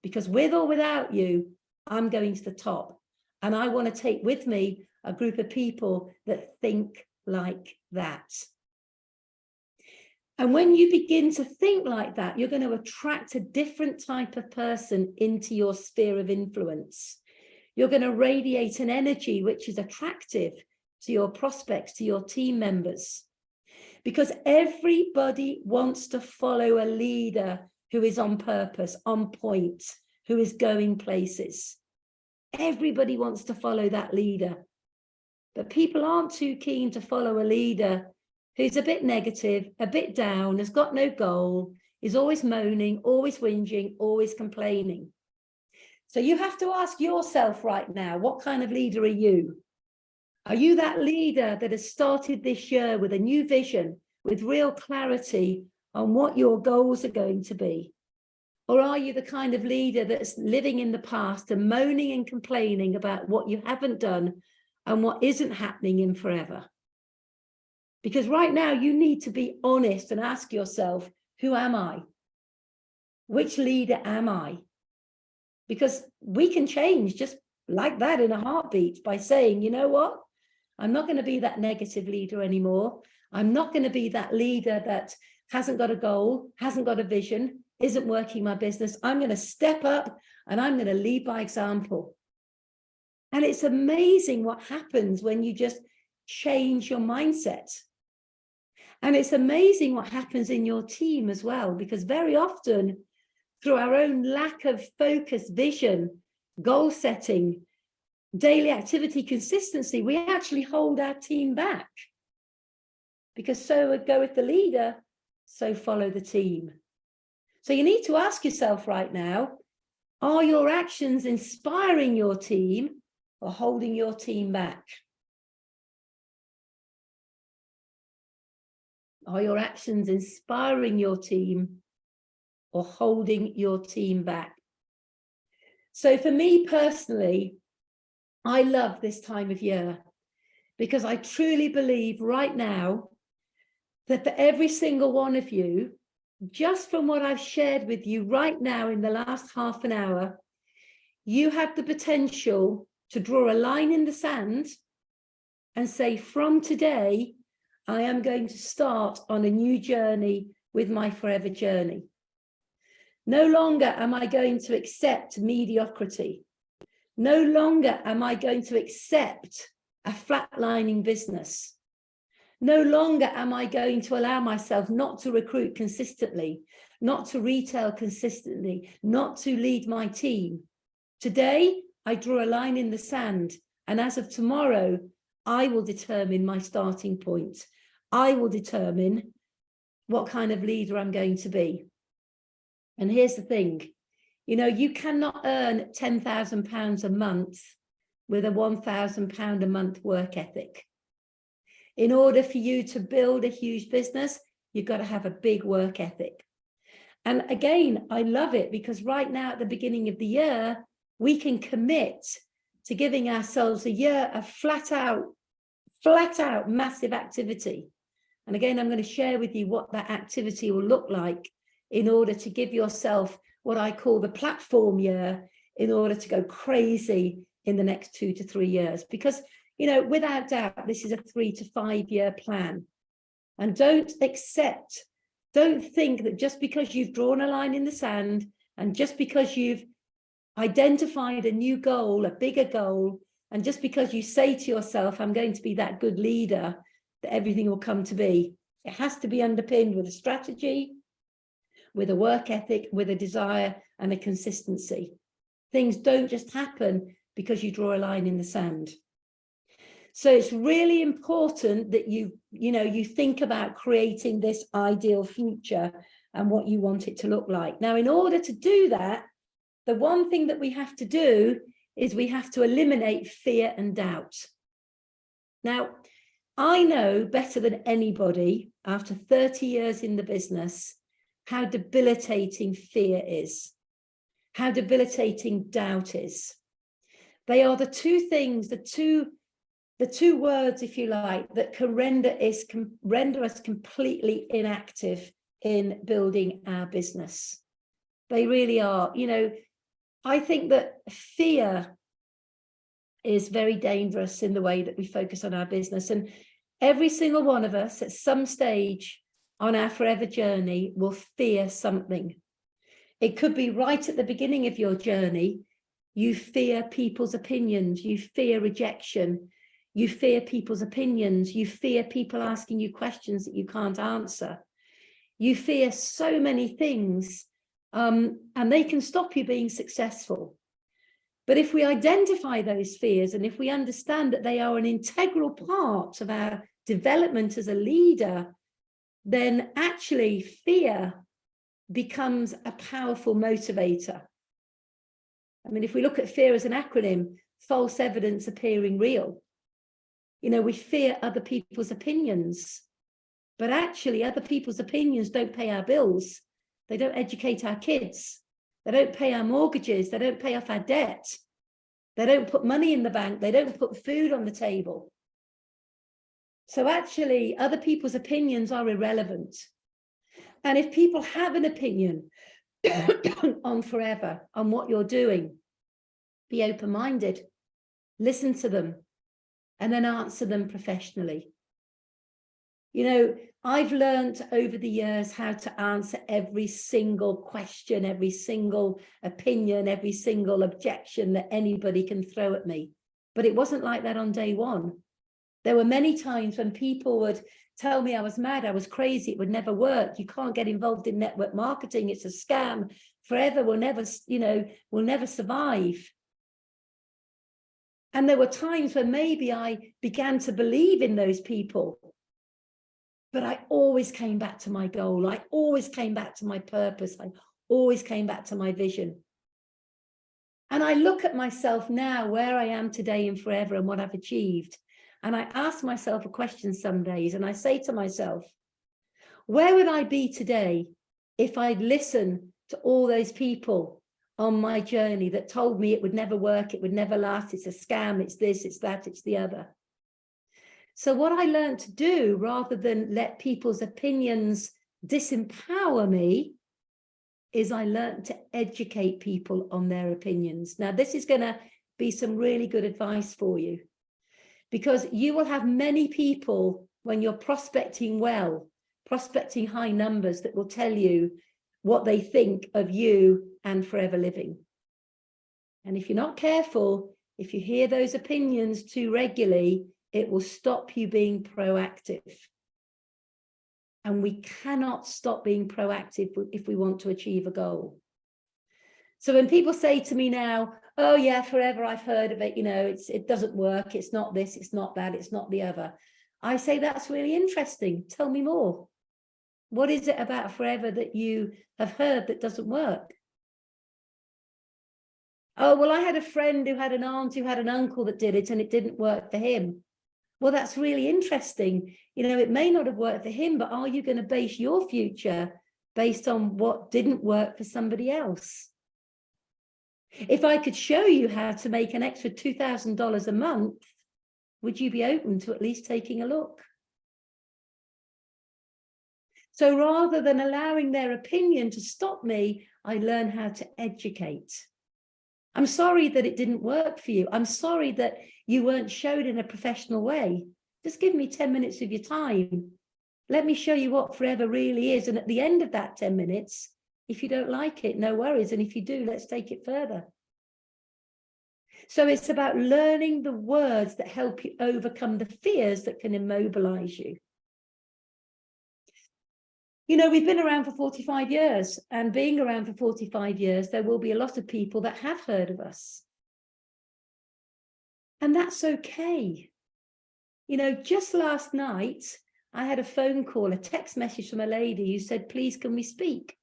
Because with or without you, I'm going to the top. And I want to take with me a group of people that think like that. And when you begin to think like that, you're going to attract a different type of person into your sphere of influence. You're going to radiate an energy which is attractive to your prospects, to your team members. Because everybody wants to follow a leader who is on purpose, on point, who is going places. Everybody wants to follow that leader. But people aren't too keen to follow a leader who's a bit negative, a bit down, has got no goal, is always moaning, always whinging, always complaining. So you have to ask yourself right now, what kind of leader are you? Are you that leader that has started this year with a new vision, with real clarity on what your goals are going to be? Or are you the kind of leader that's living in the past and moaning and complaining about what you haven't done and what isn't happening in forever? Because right now you need to be honest and ask yourself, who am I? Which leader am I? Because we can change just like that in a heartbeat by saying, you know what? I'm not going to be that negative leader anymore. I'm not going to be that leader that hasn't got a goal, hasn't got a vision, isn't working my business. I'm going to step up and I'm going to lead by example. And it's amazing what happens when you just change your mindset. And it's amazing what happens in your team as well, because very often through our own lack of focus, vision, goal setting, daily activity consistency, we actually hold our team back. Because so would go with the leader, so follow the team. So you need to ask yourself right now, are your actions inspiring your team or holding your team back? Are your actions inspiring your team or holding your team back? So for me personally, I love this time of year because I truly believe right now that for every single one of you, just from what I've shared with you right now in the last half an hour, you have the potential to draw a line in the sand and say, from today, I am going to start on a new journey with my forever journey. No longer am I going to accept mediocrity. No longer am I going to accept a flatlining business. No longer am I going to allow myself not to recruit consistently, not to retail consistently, not to lead my team. Today, I draw a line in the sand, and as of tomorrow, I will determine my starting point. I will determine what kind of leader I'm going to be. And here's the thing, you know, you cannot earn £10,000 a month with a £1,000 a month work ethic. In order for you to build a huge business, you've got to have a big work ethic. And again, I love it because right now at the beginning of the year, we can commit to giving ourselves a year of flat out massive activity. And again, I'm going to share with you what that activity will look like in order to give yourself what I call the platform year in order to go crazy in the next 2 to 3 years. Because, you know, without doubt, this is a 3 to 5 year plan. And don't think that just because you've drawn a line in the sand and just because you've identified a new goal, a bigger goal, and just because you say to yourself, I'm going to be that good leader, that everything will come to be. It has to be underpinned with a strategy, with a work ethic, with a desire and a consistency. Things don't just happen because you draw a line in the sand. So it's really important that you think about creating this ideal future and what you want it to look like. Now, in order to do that, the one thing that we have to do is we have to eliminate fear and doubt. Now, I know better than anybody after 30 years in the business how debilitating fear is, how debilitating doubt is. They are the two things, the two words, if you like, that can render us completely inactive in building our business. They really are. You know, I think that fear is very dangerous in the way that we focus on our business. And every single one of us at some stage on our forever journey will fear something. It could be right at the beginning of your journey. You fear people's opinions. You fear rejection. You fear people's opinions. You fear people asking you questions that you can't answer. You fear so many things, and they can stop you being successful. But if we identify those fears and if we understand that they are an integral part of our development as a leader, then actually fear becomes a powerful motivator. I mean, if we look at fear as an acronym, false evidence appearing real. You know, we fear other people's opinions, but actually other people's opinions don't pay our bills. They don't educate our kids. They don't pay our mortgages. They don't pay off our debt. They don't put money in the bank. They don't put food on the table. So actually, other people's opinions are irrelevant. And if people have an opinion on forever, on what you're doing, be open-minded, listen to them, and then answer them professionally. You know, I've learned over the years how to answer every single question, every single opinion, every single objection that anybody can throw at me. But it wasn't like that on day one. There were many times when people would tell me I was mad, I was crazy, it would never work. You can't get involved in network marketing. It's a scam. Forever will never, you know, will never survive. And there were times when maybe I began to believe in those people, but I always came back to my goal. I always came back to my purpose. I always came back to my vision. And I look at myself now, where I am today and forever and what I've achieved. And I ask myself a question some days, and I say to myself, where would I be today if I'd listened to all those people on my journey that told me it would never work, it would never last, it's a scam, it's this, it's that, it's the other. So what I learned to do, rather than let people's opinions disempower me, is I learned to educate people on their opinions. Now, this is going to be some really good advice for you, because you will have many people when you're prospecting well, prospecting high numbers, that will tell you what they think of you and Forever Living. And if you're not careful, if you hear those opinions too regularly, it will stop you being proactive. And we cannot stop being proactive if we want to achieve a goal. So when people say to me now, oh yeah, forever, I've heard of it, you know, it doesn't work, it's not this, it's not that, it's not the other. I say, that's really interesting. Tell me more. What is it about forever that you have heard that doesn't work? Oh, well, I had a friend who had an aunt who had an uncle that did it and it didn't work for him. Well, that's really interesting. You know, it may not have worked for him, but are you going to base your future based on what didn't work for somebody else? If I could show you how to make an extra $2,000 a month, would you be open to at least taking a look? So rather than allowing their opinion to stop me, I learn how to educate. I'm sorry that it didn't work for you. I'm sorry that you weren't showed in a professional way. Just give me 10 minutes of your time. Let me show you what forever really is. And at the end of that 10 minutes, if you don't like it, no worries. And if you do, let's take it further. So it's about learning the words that help you overcome the fears that can immobilize you. You know, we've been around for 45 years, and being around for 45 years, there will be a lot of people that have heard of us. And that's okay. You know, just last night, I had a phone call, a text message from a lady who said, please, can we speak?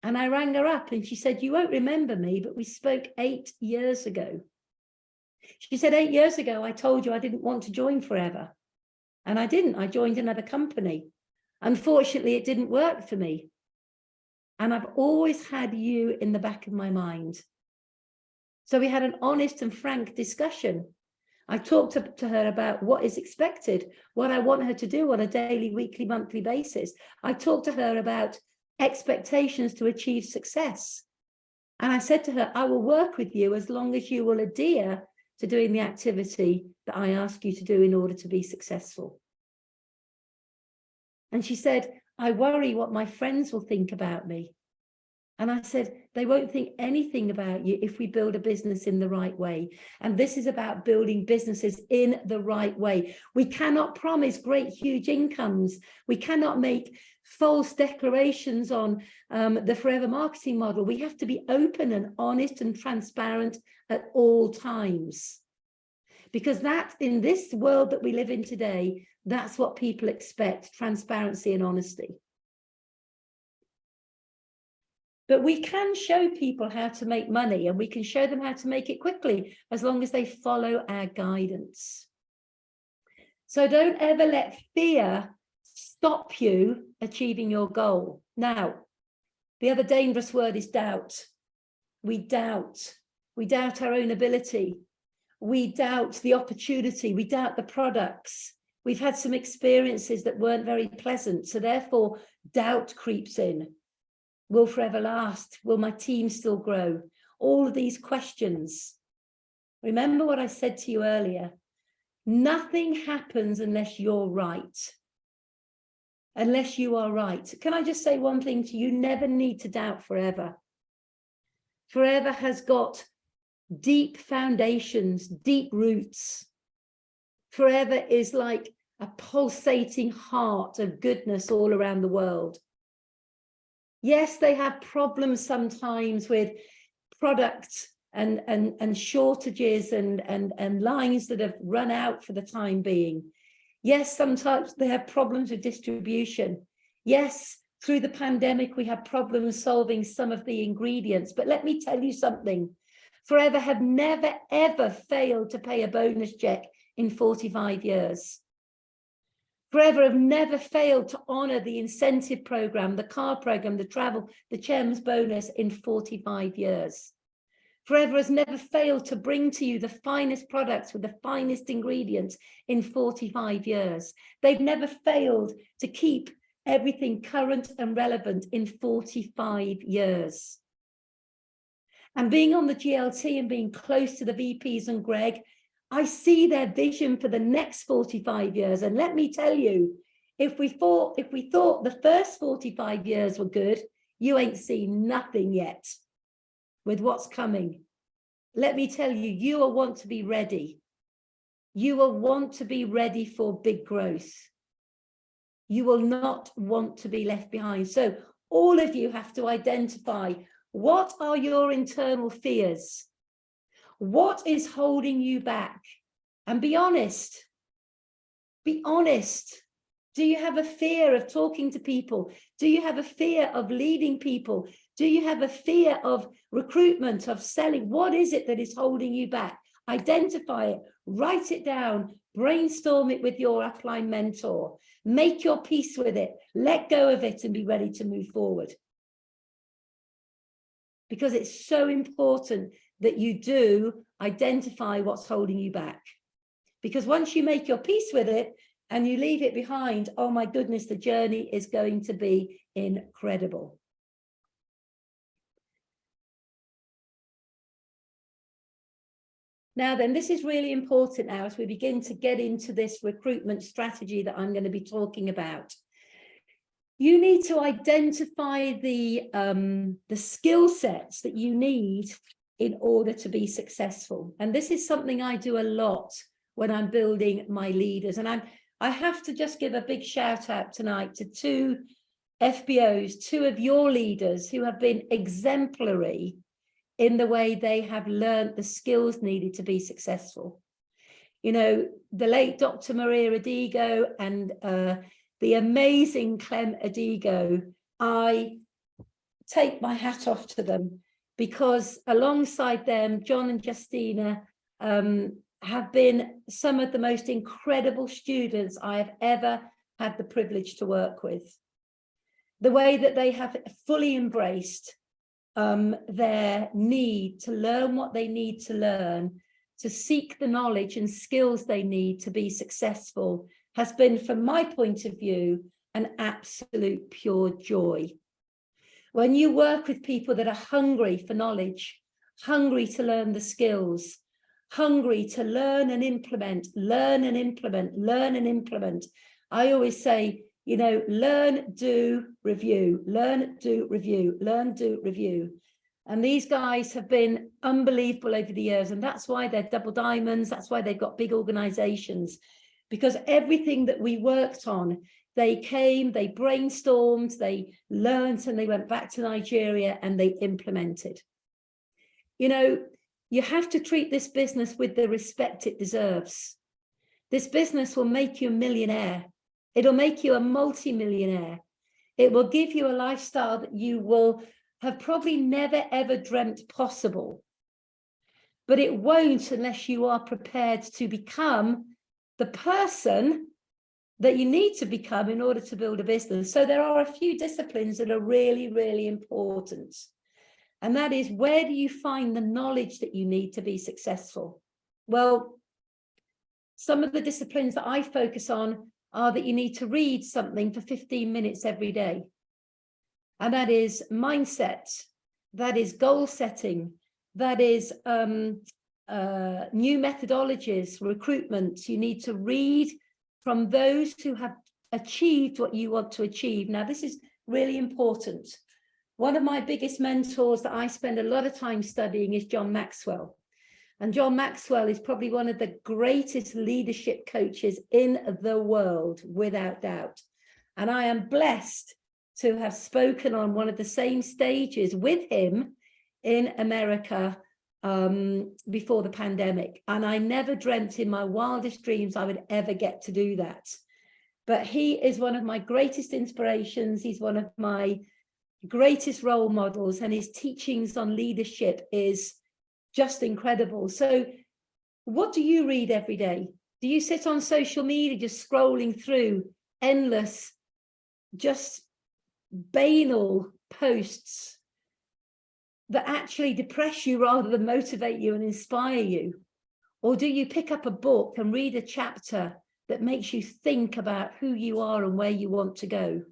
And I rang her up and she said, you won't remember me, but we spoke 8 years ago. She said, 8 years ago, I told you I didn't want to join Forever. And I didn't. I joined another company. Unfortunately, it didn't work for me. And I've always had you in the back of my mind. So we had an honest and frank discussion. I talked to her about what is expected, what I want her to do on a daily, weekly, monthly basis. I talked to her about expectations to achieve success. And I said to her, I will work with you as long as you will adhere to doing the activity that I ask you to do in order to be successful. And she said, I worry what my friends will think about me. And I said, they won't think anything about you if we build a business in the right way. And this is about building businesses in the right way. We cannot promise great, huge incomes. We cannot make false declarations on the forever marketing model. We have to be open and honest and transparent at all times. Because that, in this world that we live in today, that's what people expect, transparency and honesty. But we can show people how to make money, and we can show them how to make it quickly, as long as they follow our guidance. So don't ever let fear stop you achieving your goal. Now, the other dangerous word is doubt. We doubt. We doubt our own ability. We doubt the opportunity. We doubt the products. We've had some experiences that weren't very pleasant. So therefore, doubt creeps in. Will forever last? Will my team still grow? All of these questions. Remember what I said to you earlier. Nothing happens unless you're right. Unless you are right. Can I just say one thing to you? You never need to doubt forever. Forever has got deep foundations, deep roots. Forever is like a pulsating heart of goodness all around the world. Yes, they have problems sometimes with products and shortages and lines that have run out for the time being. Yes, sometimes they have problems with distribution. Yes, through the pandemic, we have problems solving some of the ingredients. But let me tell you something. Forever have never, ever failed to pay a bonus check in 45 years. Forever have never failed to honor the incentive program, the car program, the travel, the chairman's bonus in 45 years. Forever has never failed to bring to you the finest products with the finest ingredients in 45 years. They've never failed to keep everything current and relevant in 45 years. And being on the GLT and being close to the VPs and Greg, I see their vision for the next 45 years. And let me tell you, if we thought the first 45 years were good, you ain't seen nothing yet with what's coming. Let me tell you, you will want to be ready. You will want to be ready for big growth. You will not want to be left behind. So all of you have to identify, what are your internal fears? What is holding you back? And be honest. Be honest. Do you have a fear of talking to people? Do you have a fear of leading people? Do you have a fear of recruitment, of selling? What is it that is holding you back? Identify it, write it down, brainstorm it with your upline mentor, make your peace with it, let go of it and be ready to move forward. Because it's so important that you do identify what's holding you back. Because once you make your peace with it and you leave it behind, oh my goodness, the journey is going to be incredible. Now then, this is really important now as we begin to get into this recruitment strategy that I'm going to be talking about. You need to identify the skill sets that you need in order to be successful. And this is something I do a lot when I'm building my leaders. And I have to just give a big shout out tonight to two FBOs, two of your leaders who have been exemplary in the way they have learned the skills needed to be successful. You know, the late Dr. Maria Adigo and the amazing Clem Adigo, I take my hat off to them, because alongside them, John and Justina have been some of the most incredible students I have ever had the privilege to work with. The way that they have fully embraced their need to learn what they need to learn, to seek the knowledge and skills they need to be successful, has been, from my point of view, an absolute pure joy. When you work with people that are hungry for knowledge, hungry to learn the skills, hungry to learn and implement, learn and implement, learn and implement. I always say, You know, learn, do, review, learn, do, review, learn, do, review. And these guys have been unbelievable over the years. And that's why they're double diamonds. That's why they've got big organizations, because everything that we worked on, they came, they brainstormed, they learned, and they went back to Nigeria and they implemented. You know, you have to treat this business with the respect it deserves. This business will make you a millionaire. It'll make you a multi-millionaire. It will give you a lifestyle that you will have probably never, ever dreamt possible. But it won't unless you are prepared to become the person that you need to become in order to build a business. So there are a few disciplines that are really, really important. And that is, where do you find the knowledge that you need to be successful? Well, some of the disciplines that I focus on are that you need to read something for 15 minutes every day. And that is mindset, that is goal setting, that is new methodologies, recruitment. You need to read from those who have achieved what you want to achieve. Now, this is really important. One of my biggest mentors that I spend a lot of time studying is John Maxwell. And John Maxwell is probably one of the greatest leadership coaches in the world, without doubt. And I am blessed to have spoken on one of the same stages with him in America before the pandemic. And I never dreamt in my wildest dreams I would ever get to do that. But he is one of my greatest inspirations. He's one of my greatest role models, and his teachings on leadership is just incredible. So what do you read every day? Do you sit on social media just scrolling through endless, just banal posts that actually depress you rather than motivate you and inspire you? Or do you pick up a book and read a chapter that makes you think about who you are and where you want to go?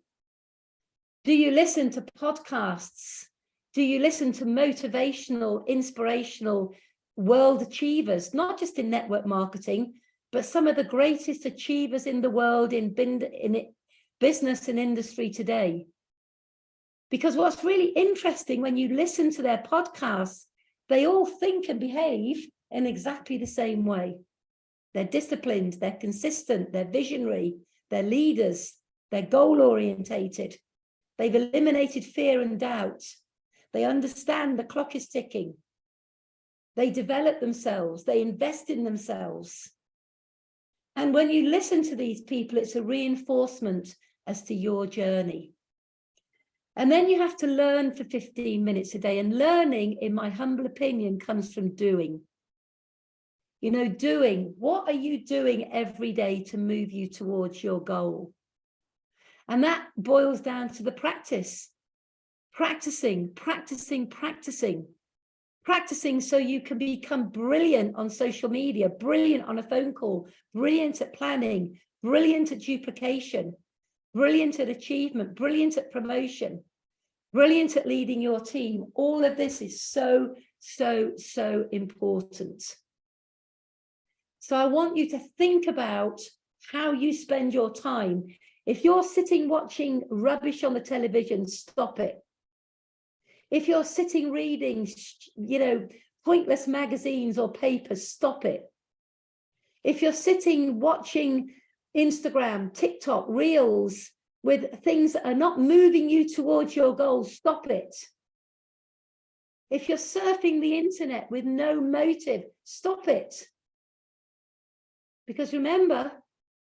Do you listen to podcasts? Do you listen to motivational, inspirational world achievers, not just in network marketing, but some of the greatest achievers in the world in business and industry today? Because what's really interesting, when you listen to their podcasts, they all think and behave in exactly the same way. They're disciplined, they're consistent, they're visionary, they're leaders, they're goal-orientated. They've eliminated fear and doubt. They understand the clock is ticking. They develop themselves, they invest in themselves. And when you listen to these people, it's a reinforcement as to your journey. And then you have to learn for 15 minutes a day. And learning, in my humble opinion, comes from doing. You know, doing. What are you doing every day to move you towards your goal? And that boils down to the practice. Practicing, practicing, practicing. Practicing so you can become brilliant on social media, brilliant on a phone call, brilliant at planning, brilliant at duplication, brilliant at achievement, brilliant at promotion, brilliant at leading your team. All of this is so, so, so important. So I want you to think about how you spend your time. If you're sitting watching rubbish on the television, stop it. If you're sitting reading, pointless magazines or papers, stop it. If you're sitting watching Instagram, TikTok, Reels with things that are not moving you towards your goals, stop it. If you're surfing the internet with no motive, stop it. Because remember,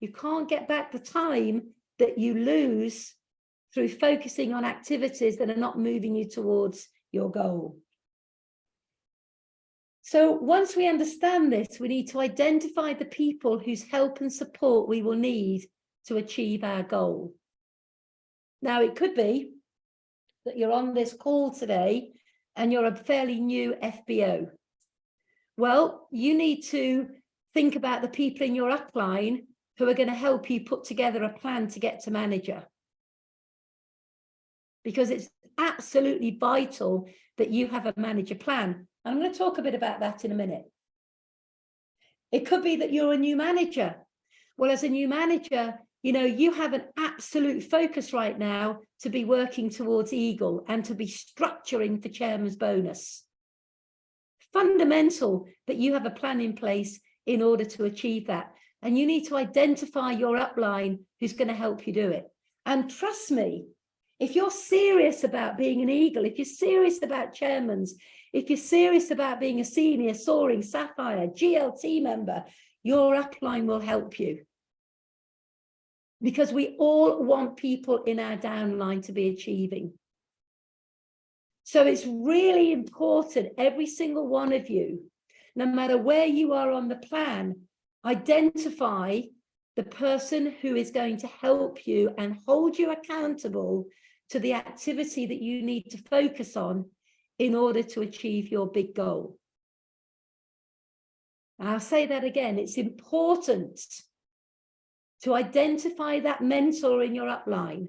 you can't get back the time that you lose through focusing on activities that are not moving you towards your goal. So once we understand this, we need to identify the people whose help and support we will need to achieve our goal. Now, it could be that you're on this call today and you're a fairly new FBO. Well, you need to think about the people in your upline who are going to help you put together a plan to get to manager. Because it's absolutely vital that you have a manager plan. And I'm going to talk a bit about that in a minute. It could be that you're a new manager. Well, as a new manager, you know, you have an absolute focus right now to be working towards Eagle and to be structuring for chairman's bonus. Fundamental that you have a plan in place in order to achieve that. And you need to identify your upline who's going to help you do it. And trust me, if you're serious about being an Eagle, if you're serious about chairman's, if you're serious about being a senior, soaring, sapphire, GLT member, your upline will help you. Because we all want people in our downline to be achieving. So it's really important, every single one of you, no matter where you are on the plan, identify the person who is going to help you and hold you accountable to the activity that you need to focus on in order to achieve your big goal. I'll say that again, it's important to identify that mentor in your upline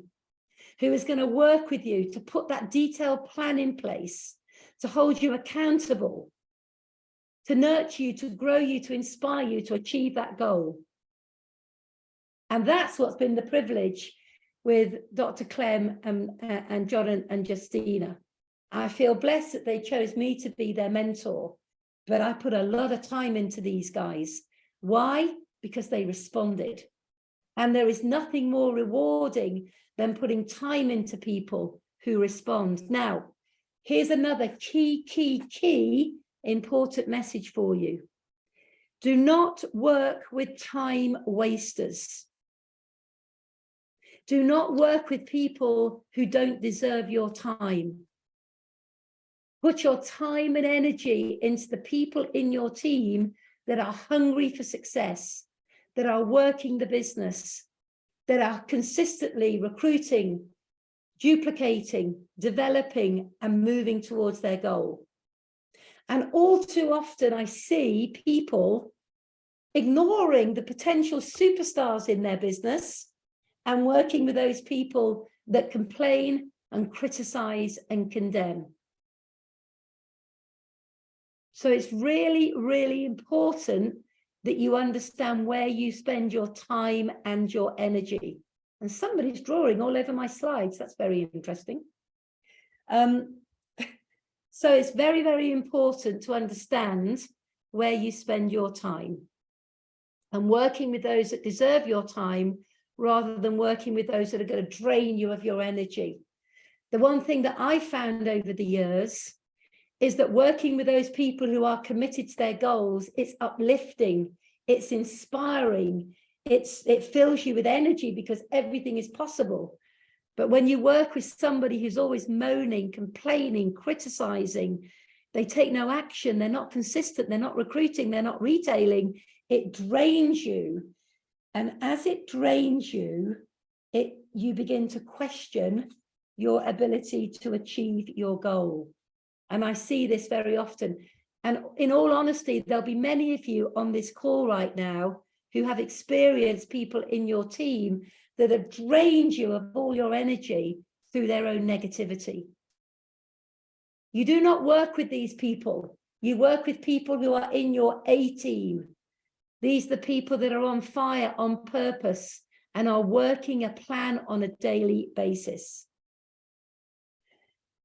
who is going to work with you to put that detailed plan in place, to hold you accountable, to nurture you, to grow you, to inspire you to achieve that goal. And that's what's been the privilege with Dr. Clem and John and Justina. I feel blessed that they chose me to be their mentor, but I put a lot of time into these guys. Why? Because they responded. And there is nothing more rewarding than putting time into people who respond. Now, here's another key important message for you. Do not work with time wasters. Do not work with people who don't deserve your time. Put your time and energy into the people in your team that are hungry for success, that are working the business, that are consistently recruiting, duplicating, developing, and moving towards their goal. And all too often I see people ignoring the potential superstars in their business and working with those people that complain and criticize and condemn. So it's really, really important that you understand where you spend your time and your energy. And somebody's drawing all over my slides. That's very interesting. So it's very, very important to understand where you spend your time and working with those that deserve your time rather than working with those that are going to drain you of your energy. The one thing that I found over the years is that working with those people who are committed to their goals, it's uplifting, it's inspiring, it fills you with energy because everything is possible. But when you work with somebody who's always moaning, complaining, criticizing, they take no action, they're not consistent, they're not recruiting, they're not retailing, it drains you. And as it drains you, you begin to question your ability to achieve your goal. And I see this very often. And in all honesty, there'll be many of you on this call right now who have experienced people in your team that have drained you of all your energy through their own negativity. You do not work with these people. You work with people who are in your A team. These are the people that are on fire on purpose and are working a plan on a daily basis.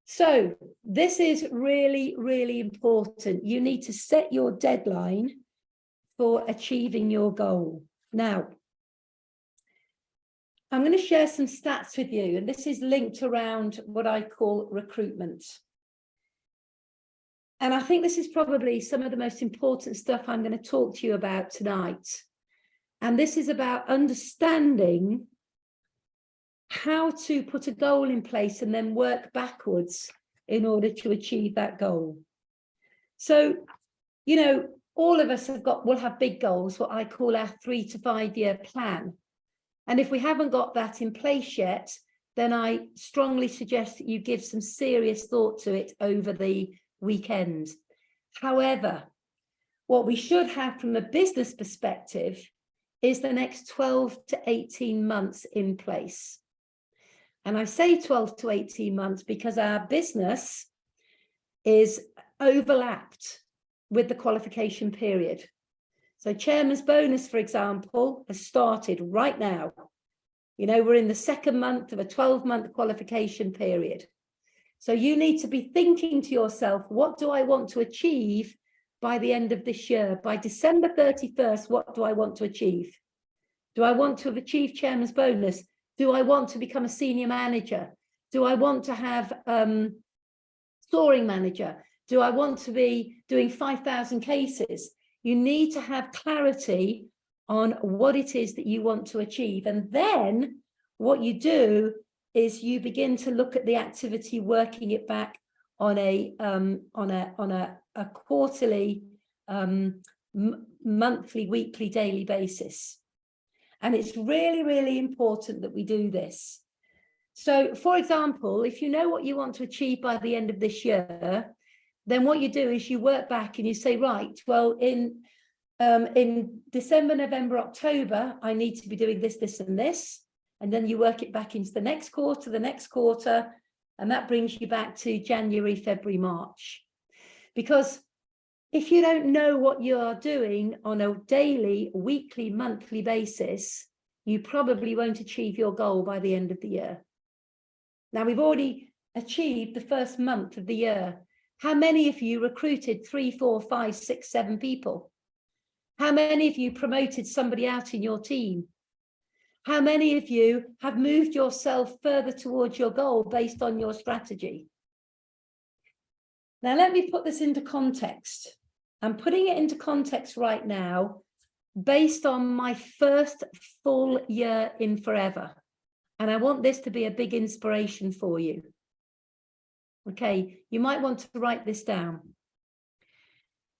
So this is really, really important. You need to set your deadline for achieving your goal. Now, I'm going to share some stats with you, and this is linked around what I call recruitment. And I think this is probably some of the most important stuff I'm going to talk to you about tonight. And this is about understanding how to put a goal in place and then work backwards in order to achieve that goal. So, you know, all of us will have big goals, what I call our 3 to 5 year plan. And if we haven't got that in place yet, then I strongly suggest that you give some serious thought to it over the weekend. However, what we should have from a business perspective is the next 12 to 18 months in place. And I say 12 to 18 months because our business is overlapped with the qualification period. So chairman's bonus, for example, has started right now. You know, we're in the second month of a 12-month qualification period. So you need to be thinking to yourself, what do I want to achieve by the end of this year? By December 31st, what do I want to achieve? Do I want to have achieved chairman's bonus? Do I want to become a senior manager? Do I want to have soaring manager? Do I want to be doing 5,000 cases? You need to have clarity on what it is that you want to achieve. And then what you do is you begin to look at the activity, working it back on a quarterly, monthly, weekly, daily basis. And it's really, really important that we do this. So, for example, if you know what you want to achieve by the end of this year, then what you do is you work back and you say, right, well, in December, November, October, I need to be doing this, this, and this. And then you work it back into the next quarter, and that brings you back to January, February, March. Because if you don't know what you are doing on a daily, weekly, monthly basis, you probably won't achieve your goal by the end of the year. Now, we've already achieved the first month of the year. How many of you recruited 3, 4, 5, 6, 7 people? How many of you promoted somebody out in your team? How many of you have moved yourself further towards your goal based on your strategy? Now, let me put this into context. I'm putting it into context right now based on my first full year in Forever. And I want this to be a big inspiration for you. Okay, you might want to write this down.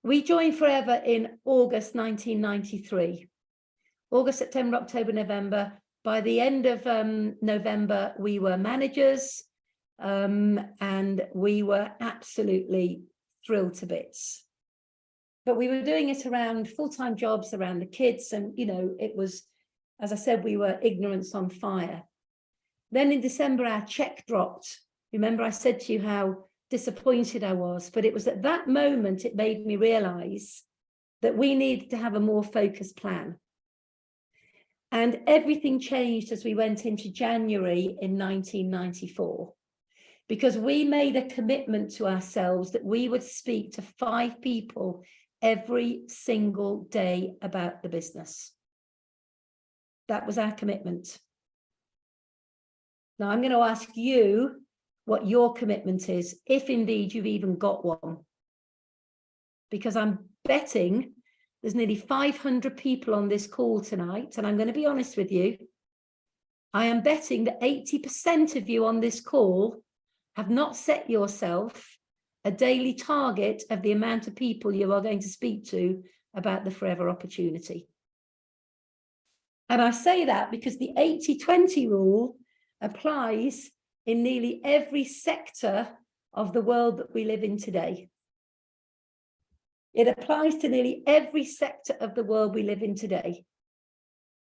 We joined Forever in August 1993. August, September, October, November. By the end of November, we were managers and we were absolutely thrilled to bits. But we were doing it around full-time jobs, around the kids. And, you know, it was, as I said, we were ignorance on fire. Then in December, our check dropped. Remember, I said to you how disappointed I was, but it was at that moment it made me realize that we needed to have a more focused plan. And everything changed as we went into January in 1994, because we made a commitment to ourselves that we would speak to 5 people every single day about the business. That was our commitment. Now, I'm going to ask you what your commitment is, if indeed you've even got one. Because I'm betting there's nearly 500 people on this call tonight, and I'm going to be honest with you. I am betting that 80% of you on this call have not set yourself a daily target of the amount of people you are going to speak to about the Forever opportunity. And I say that because the 80-20 rule applies in nearly every sector of the world that we live in today. It applies to nearly every sector of the world we live in today.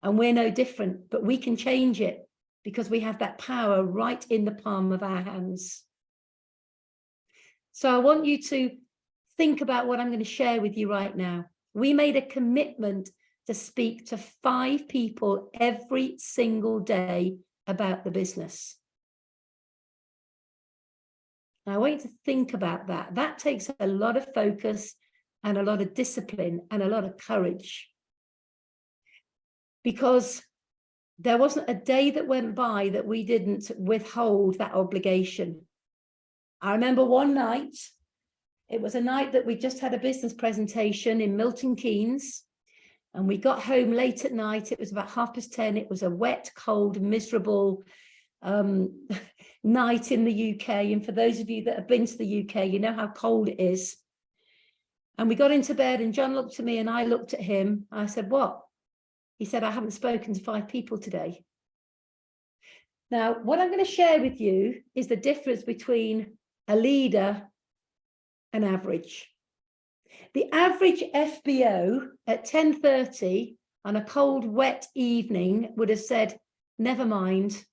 And we're no different, but we can change it because we have that power right in the palm of our hands. So I want you to think about what I'm going to share with you right now. We made a commitment to speak to 5 people every single day about the business. Now, I want you to think about that. That takes a lot of focus and a lot of discipline and a lot of courage. Because there wasn't a day that went by that we didn't withhold that obligation. I remember one night, it was a night that we just had a business presentation in Milton Keynes, and we got home late at night. It was about 10:30. It was a wet, cold, miserable night in the UK. And for those of you that have been to the UK, you know how cold it is. And we got into bed and John looked at me and I looked at him. I said, what? He said, I haven't spoken to 5 people today. Now, what I'm going to share with you is the difference between a leader and average. The average FBO at 10:30 on a cold, wet evening would have said, never mind,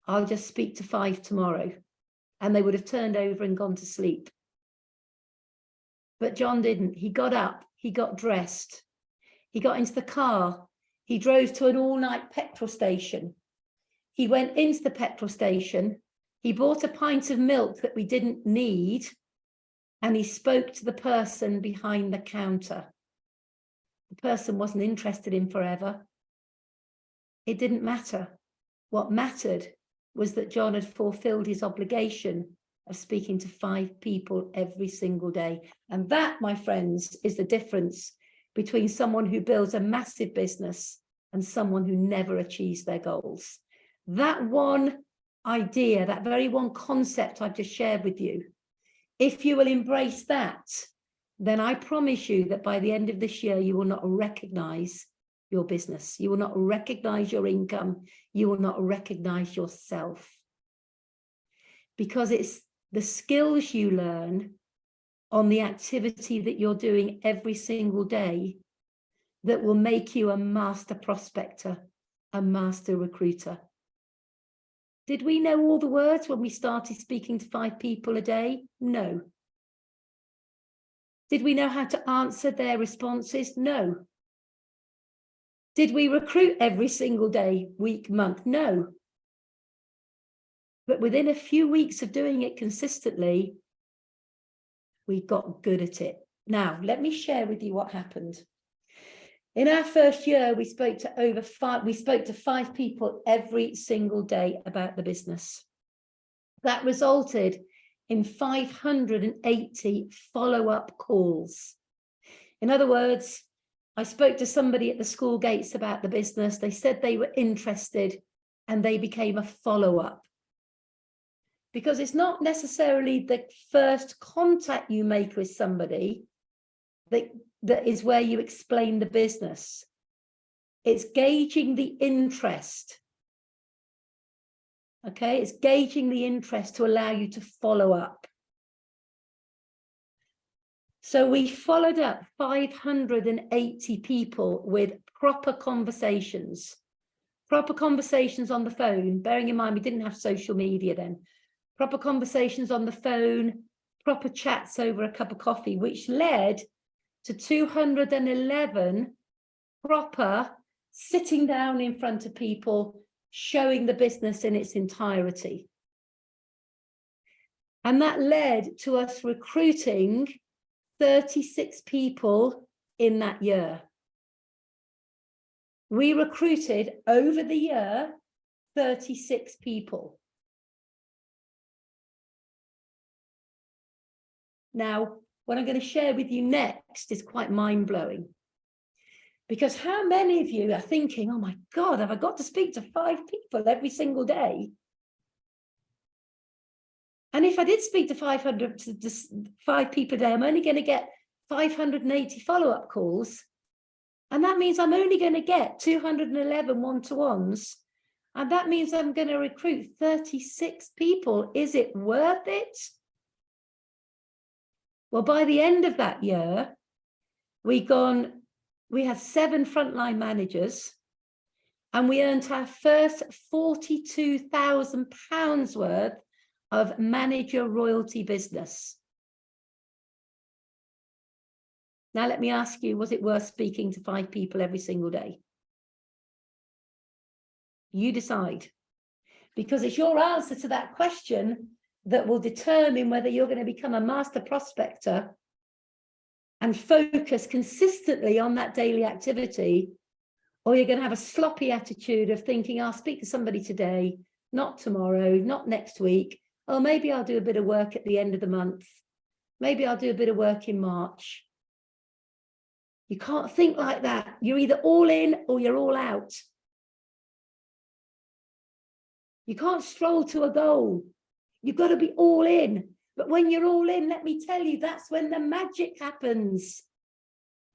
I'll just speak to 5 tomorrow. And they would have turned over and gone to sleep. But John didn't. He got up, he got dressed, he got into the car, he drove to an all-night petrol station. He went into the petrol station. He bought a pint of milk that we didn't need. And he spoke to the person behind the counter. The person wasn't interested in forever. It didn't matter. What mattered was that John had fulfilled his obligation of speaking to 5 people every single day. And that, my friends, is the difference between someone who builds a massive business and someone who never achieves their goals. That one idea, that very one concept I've just shared with you, if you will embrace that, then I promise you that by the end of this year, you will not recognize your business. You will not recognize your income. You will not recognize yourself. Because it's the skills you learn on the activity that you're doing every single day that will make you a master prospector, a master recruiter. Did we know all the words when we started speaking to 5 people a day? No. Did we know how to answer their responses? No. Did we recruit every single day, week, month? No. But within a few weeks of doing it consistently, we got good at it. Now, let me share with you what happened. In our first year, we spoke to 5 people every single day about the business. That resulted in 580 follow-up calls. In other words, I spoke to somebody at the school gates about the business. They said they were interested and they became a follow-up. Because it's not necessarily the first contact you make with somebody that is where you explain the business. It's gauging the interest. Okay, it's gauging the interest to allow you to follow up. So we followed up 580 people with proper conversations on the phone, bearing in mind we didn't have social media then, proper conversations on the phone, proper chats over a cup of coffee, which led to 211 proper sitting down in front of people, showing the business in its entirety. And that led to us recruiting 36 people in that year. We recruited over the year 36 people. Now, what I'm going to share with you next is quite mind-blowing. Because how many of you are thinking, oh my God, have I got to speak to 5 people every single day? And if I did speak to 5 people a day, I'm only going to get 580 follow-up calls. And that means I'm only going to get 211 one-to-ones. And that means I'm going to recruit 36 people. Is it worth it? Well, by the end of that year, we had 7 frontline managers, and we earned our first £42,000 worth of manager royalty business. Now, let me ask you, was it worth speaking to 5 people every single day? You decide, because it's your answer to that question that will determine whether you're going to become a master prospector and focus consistently on that daily activity, or you're going to have a sloppy attitude of thinking, I'll speak to somebody today, not tomorrow, not next week. Oh, maybe I'll do a bit of work at the end of the month. Maybe I'll do a bit of work in March. You can't think like that. You're either all in or you're all out. You can't stroll to a goal. You've got to be all in. But when you're all in, let me tell you, that's when the magic happens.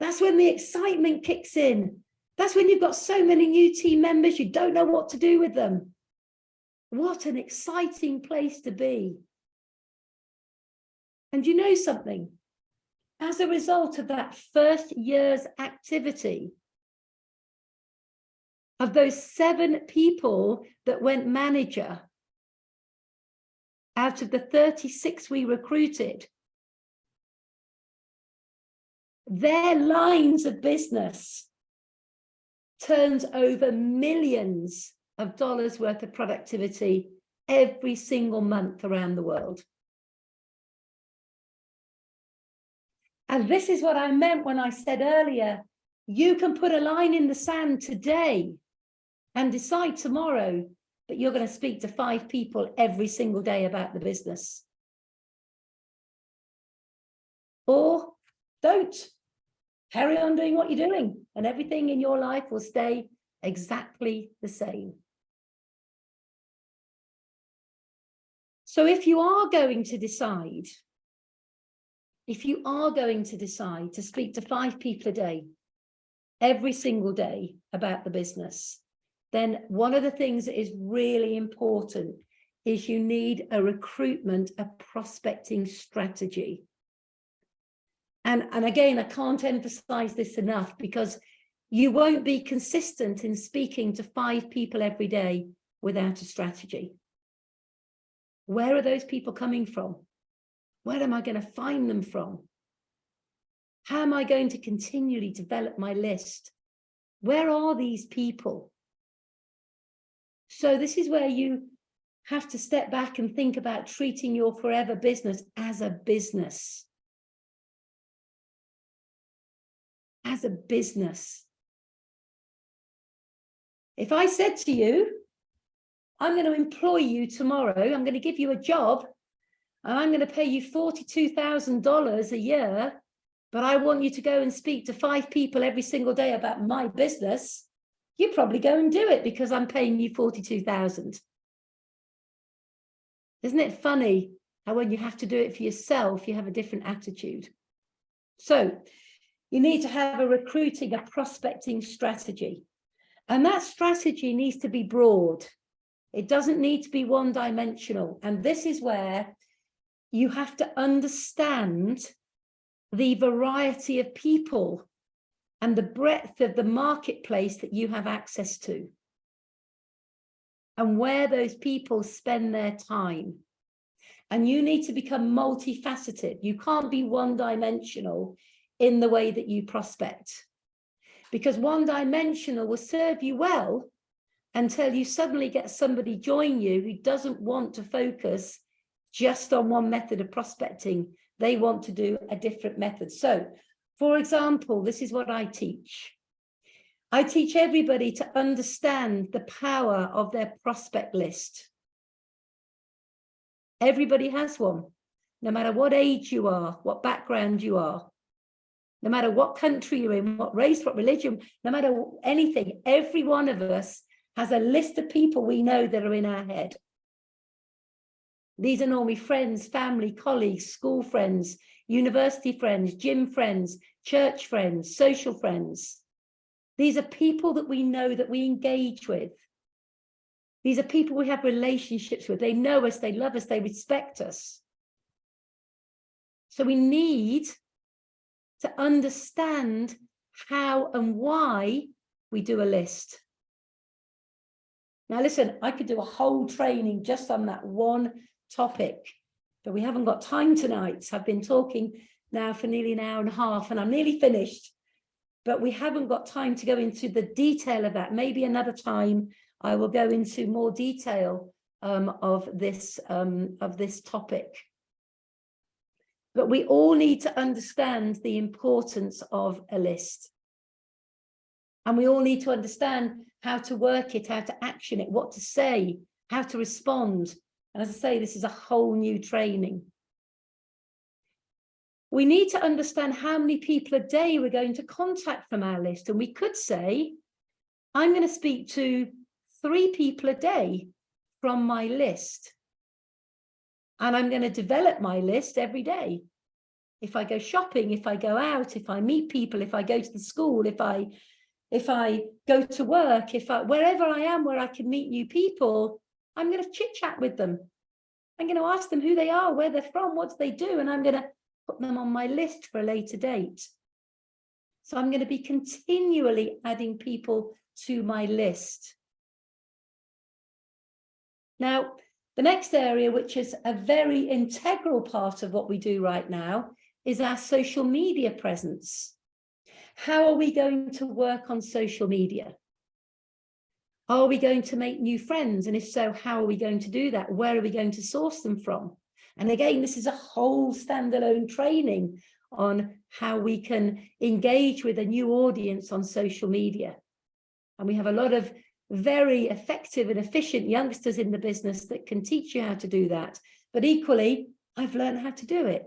That's when the excitement kicks in. That's when you've got so many new team members, you don't know what to do with them. What an exciting place to be. And you know something? As a result of that first year's activity, of those 7 people that went manager, out of the 36 we recruited, their lines of business turns over millions of dollars worth of productivity every single month around the world. And this is what I meant when I said earlier, you can put a line in the sand today and decide tomorrow that you're going to speak to 5 people every single day about the business. Or don't. Carry on doing what you're doing, and everything in your life will stay exactly the same. So if you are going to decide, to speak to 5 people a day, every single day about the business, then one of the things that is really important is you need a recruitment, a prospecting strategy. And again, I can't emphasize this enough, because you won't be consistent in speaking to 5 people every day without a strategy. Where are those people coming from? Where am I going to find them from? How am I going to continually develop my list? Where are these people? So this is where you have to step back and think about treating your forever business as a business. As a business. If I said to you, I'm going to employ you tomorrow, I'm going to give you a job, and I'm going to pay you $42,000 a year, but I want you to go and speak to 5 people every single day about my business, you probably go and do it because I'm paying you $42,000. Isn't it funny how when you have to do it for yourself, you have a different attitude? So you need to have a recruiting, a prospecting strategy. And that strategy needs to be broad. It doesn't need to be one-dimensional. And this is where you have to understand the variety of people and the breadth of the marketplace that you have access to, and where those people spend their time. And you need to become multifaceted. You can't be one-dimensional in the way that you prospect, because one-dimensional will serve you well until you suddenly get somebody join you who doesn't want to focus just on one method of prospecting. They want to do a different method. So, for example, this is what I teach. I teach everybody to understand the power of their prospect list. Everybody has one, no matter what age you are, what background you are, no matter what country you're in, what race, what religion, no matter anything. Every one of us has a list of people we know that are in our head. These are normally friends, family, colleagues, school friends, university friends, gym friends, church friends, social friends. These are people that we know, that we engage with. These are people we have relationships with. They know us, they love us, they respect us. So we need to understand how and why we do a list. Now, listen, I could do a whole training just on that one topic, but we haven't got time tonight. So I've been talking now for nearly an hour and a half, and I'm nearly finished, but we haven't got time to go into the detail of that. Maybe another time I will go into more detail of this topic. But we all need to understand the importance of a list. And we all need to understand how to work it, how to action it, what to say, how to respond. And as I say, this is a whole new training. We need to understand how many people a day we're going to contact from our list. And we could say, I'm going to speak to 3 people a day from my list. And I'm going to develop my list every day. If I go shopping, if I go out, if I meet people, if I go to the school, if I go to work, wherever I am where I can meet new people, I'm going to chit chat with them. I'm going to ask them who they are, where they're from, what do they do, and I'm going to put them on my list for a later date. So I'm going to be continually adding people to my list. Now, the next area, which is a very integral part of what we do right now, is our social media presence. How are we going to work on social media? Are we going to make new friends? And if so, how are we going to do that? Where are we going to source them from? And again, this is a whole standalone training on how we can engage with a new audience on social media. And we have a lot of very effective and efficient youngsters in the business that can teach you how to do that. But equally, I've learned how to do it.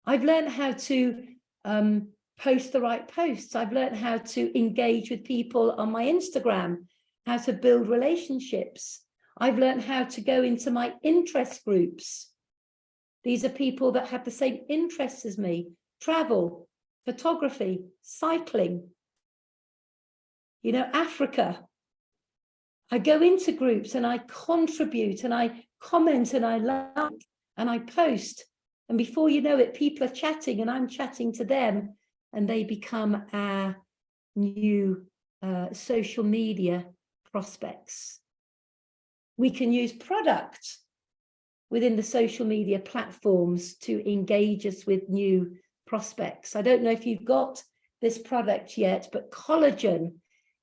I've learned how to post the right posts. I've learned how to engage with people on my Instagram, how to build relationships. I've learned how to go into my interest groups. These are people that have the same interests as me: travel, photography, cycling, Africa. I go into groups and I contribute and I comment and I like and I post. And before you know it, people are chatting and I'm chatting to them, and they become our new social media prospects. We can use product within the social media platforms to engage us with new prospects. I don't know if you've got this product yet, but collagen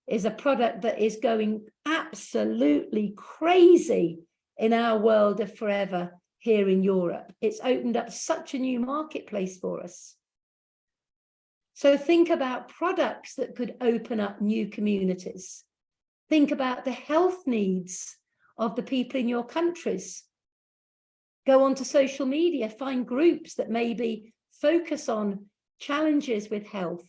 is a product that is going absolutely crazy in our world of forever here in Europe. It's opened up such a new marketplace for us. So think about products that could open up new communities. Think about the health needs of the people in your countries. Go onto social media, find groups that maybe focus on challenges with health.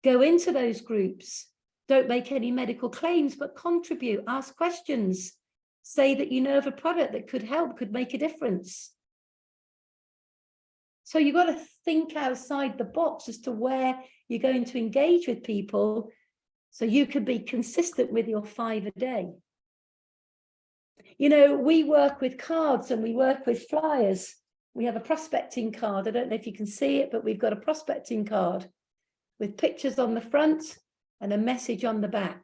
Go into those groups. Don't make any medical claims, but contribute, ask questions, say that you know of a product that could help, could make a difference. So you've got to think outside the box as to where you're going to engage with people so you can be consistent with your 5 a day. We work with cards and we work with flyers. We have a prospecting card. I don't know if you can see it, but we've got a prospecting card with pictures on the front and a message on the back.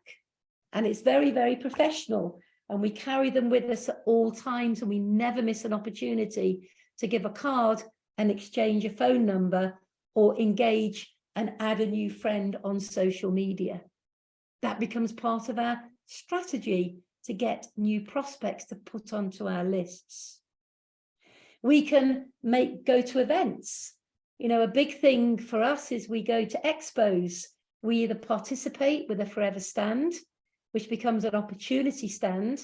And it's very, very professional. And we carry them with us at all times, and we never miss an opportunity to give a card and exchange a phone number or engage and add a new friend on social media. That becomes part of our strategy to get new prospects to put onto our lists. We can go to events. A big thing for us is we go to expos. We either participate with a forever stand, which becomes an opportunity stand,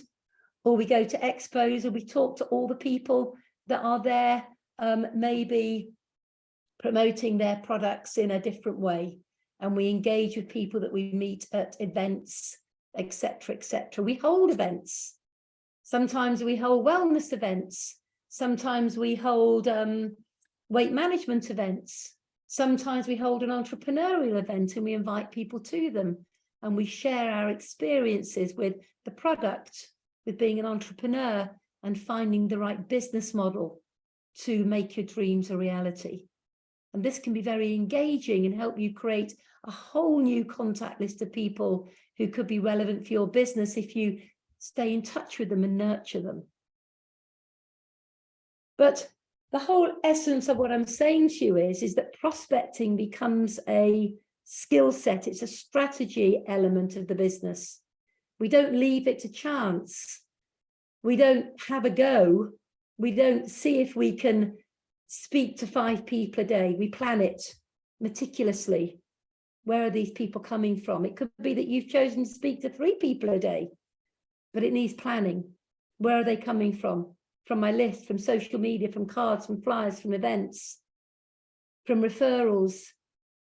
or we go to expos and we talk to all the people that are there, maybe promoting their products in a different way. And we engage with people that we meet at events, etc., etc. We hold events. Sometimes we hold wellness events. Sometimes we hold weight management events. Sometimes we hold an entrepreneurial event and we invite people to them. And we share our experiences with the product, with being an entrepreneur and finding the right business model to make your dreams a reality. And this can be very engaging and help you create a whole new contact list of people who could be relevant for your business if you stay in touch with them and nurture them. But the whole essence of what I'm saying to you is that prospecting becomes a skill set. It's a strategy element of the business. We don't leave it to chance. We don't have a go. We don't see if we can speak to 5 people a day. We plan it meticulously. Where are these people coming from? It could be that you've chosen to speak to 3 people a day, but it needs planning. Where are they coming from? From my list, from social media, from cards, from flyers, from events, from referrals.